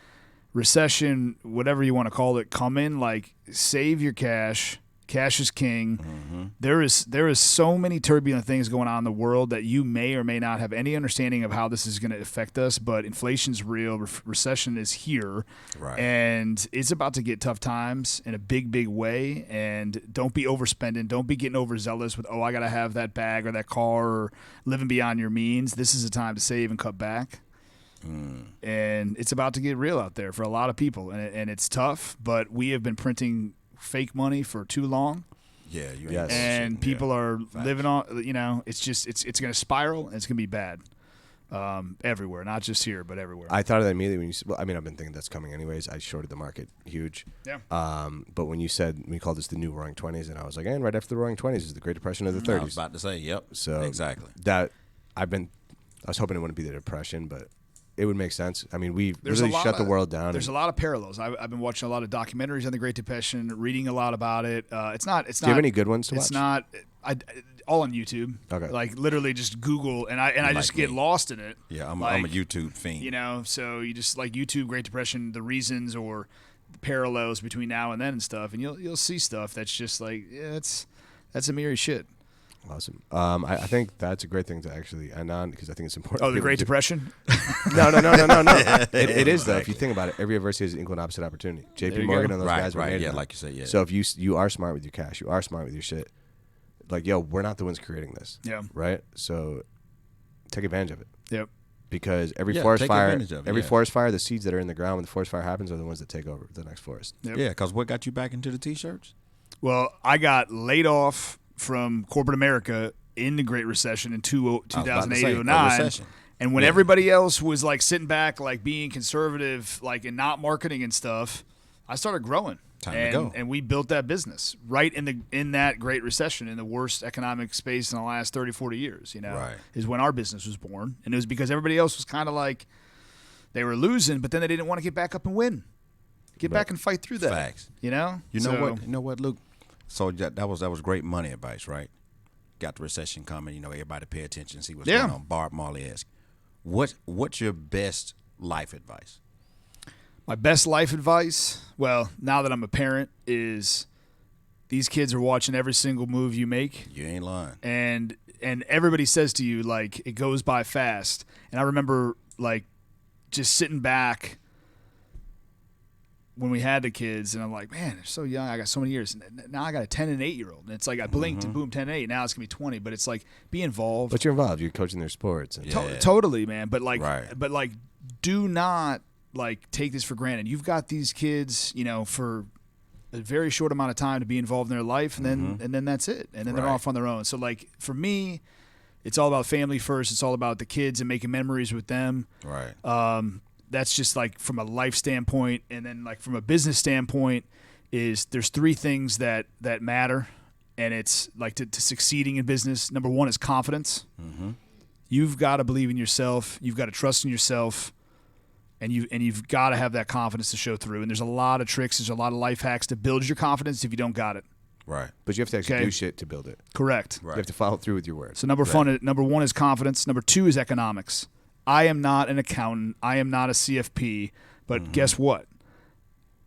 recession, whatever you want to call it, coming, like save your cash. Cash is king. Mm-hmm. There is so many turbulent things going on in the world that you may or may not have any understanding of how this is going to affect us. But inflation's real. Recession is here, Right. and it's about to get tough times in a big way. And don't be overspending. Don't be getting overzealous with I got to have that bag or that car or living beyond your means. This is a time to save and cut back. And it's about to get real out there for a lot of people, and it's tough. But we have been printing fake money for too long. Yeah, you Yes. And people are Facts. living on, it's going to spiral and it's going to be bad everywhere, not just here, but everywhere. I thought of that immediately when you said, I've been thinking that's coming anyways. I shorted the market huge. Yeah. But when you said, we called this the new Roaring 20s, and I was like, and right after the Roaring 20s is the Great Depression of the 30s. I was about to say, yep. So exactly. I was hoping it wouldn't be the Depression, but it would make sense. I mean, we There's really a lot shut the of- world down. There's a lot of parallels. I've been watching a lot of documentaries on the Great Depression, reading a lot about it. It's not. Do you have any good ones to watch? It's not. All on YouTube. Okay. Like literally just Google, and I Like just get me. lost in it. Yeah, I'm Like, a YouTube fiend. So you just like YouTube Great Depression, the reasons or the parallels between now and then and stuff, and you'll see stuff that's just like, yeah, that's a mirror shit. Awesome. I think that's a great thing to actually end on because I think it's important. Oh, for the people Great to- Depression. No. It is though. If you think about it, every adversity has an equal and opposite opportunity. There J.P. you Morgan go. and those Right, guys were right. made Yeah, of it. like you said, yeah. So if you are smart with your cash, you are smart with your shit. Like, yo, we're not the ones creating this. Yeah. Right. So take advantage of it Yep. because every Yeah, forest take fire, advantage of it, yeah. forest fire, the seeds that are in the ground when the forest fire happens are the ones that take over the next forest. Yep. Yeah, because what got you back into the T-shirts? Well, I got laid off from corporate America in the Great Recession in I was about to 2008, say, a 09. recession. And when Yeah. everybody else was like sitting back, like being conservative, like and not marketing and stuff, I started growing. Time to and, go. And we built that business right in that Great Recession, in the worst economic space in the last 30, 40 years, Right. is when our business was born. And it was because everybody else was kind of like, they were losing, but then they didn't want to get back up and win. Get back and fight through that. Facts. You know? You know So- what? You know what, Luke? So that was great money advice, right? Got the recession coming. Everybody pay attention, see what's Yeah. going on. Bob Marley-esque. What's your best life advice? My best life advice, well, now that I'm a parent, is these kids are watching every single move you make, You ain't lying. and everybody says to you like it goes by fast. And I remember like just sitting back when we had the kids, and I'm like, man, they're so young. I got so many years. And now I got a 10 and 8 year old, and it's like I blinked and boom, 10 and 8. Now it's gonna be 20, but it's like be involved. But you're involved. You're coaching their sports. And Yeah. Totally, man. But like, Right. do not like take this for granted. You've got these kids, for a very short amount of time to be involved in their life, and then that's it. And then they're Right. off on their own. So like for me, it's all about family first. It's all about the kids and making memories with them. Right. That's just like from a life standpoint, and then like from a business standpoint, is there's 3 things that matter, and it's like to succeeding in business. Number 1 is confidence. You've got to believe in yourself. You've got to trust in yourself, and you've got to have that confidence to show through. And there's a lot of tricks. There's a lot of life hacks to build your confidence if you don't got it. Right. But you have to actually Okay. do shit to build it. Correct. You have to follow through with your words. So number 1 is confidence. Number 2 is economics. I am not an accountant. I am not a CFP. But guess what?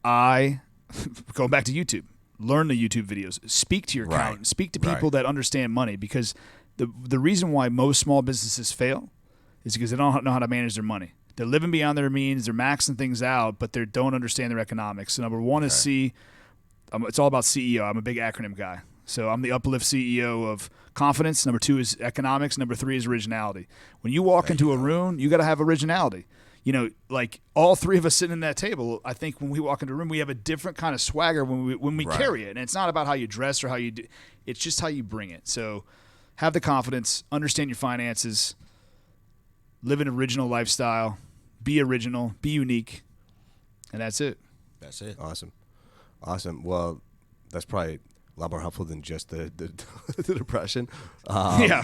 Going back to YouTube, learn the YouTube videos. Speak to your Right. accountant. Speak to people Right. that understand money, because the reason why most small businesses fail is because they don't know how to manage their money. They're living beyond their means. They're maxing things out, but they don't understand their economics. So number 1 is C. It's all about CEO. I'm a big acronym guy. So I'm the uplift CEO of confidence. Number 2 is economics. Number 3 is originality. When you walk into a room, you got to have originality. like all three of us sitting in that table, I think when we walk into a room, we have a different kind of swagger when we Right. carry it. And it's not about how you dress or how you do. It's just how you bring it. So have the confidence, understand your finances, live an original lifestyle, be original, be unique, and that's it. That's it. Awesome. Well, that's probably a lot more helpful than just the the depression. Yeah.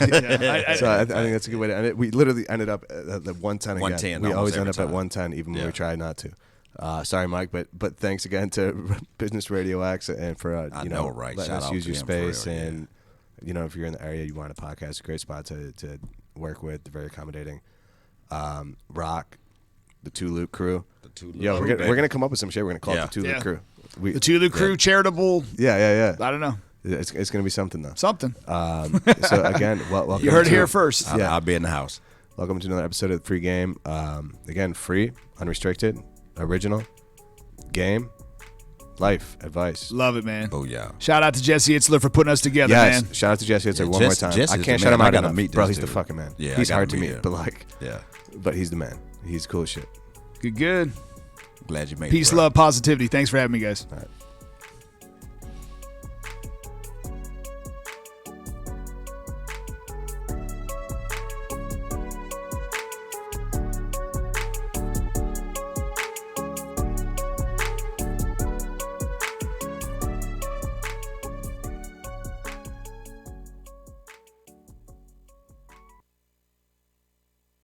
So I think that's a good way to end it. We literally ended up at the 110 again. 110 We always almost end every up at time. 110, even when Yeah. we try not to. Sorry, Mike, but thanks again to Business Radio X and for I know, right? letting Shout us out use to your him for real, space. yeah. And if you're in the area, you want a podcast, a great spot to work with. They're very accommodating. Rock, the Two Luke crew. The Two Luke Yo, crew, we're baby. gonna come up with some shit. We're gonna call Yeah. it the Two Luke Yeah. crew. The Two Luke Crew, charitable, Yeah. I don't know, It's gonna be something though. something. So again, welcome. You heard it to- here first. I'll be in the house. Welcome to another episode of the Free Game. Again, free, unrestricted, original, game, life, advice. Love it, man. Oh yeah. Shout out to Jesse Itzler for putting us together, Yes, man. shout out to Jesse. It's Yeah, one more Jesse- time. Jesse's I the can't man. shout him I out gotta enough. meet Bro, this he's the dude. fucking man. Yeah, He's I hard gotta to meet meet, him. but he's the man. He's cool as shit. Good. Glad you made it. Peace, bro. love, positivity. Thanks for having me, guys. All right.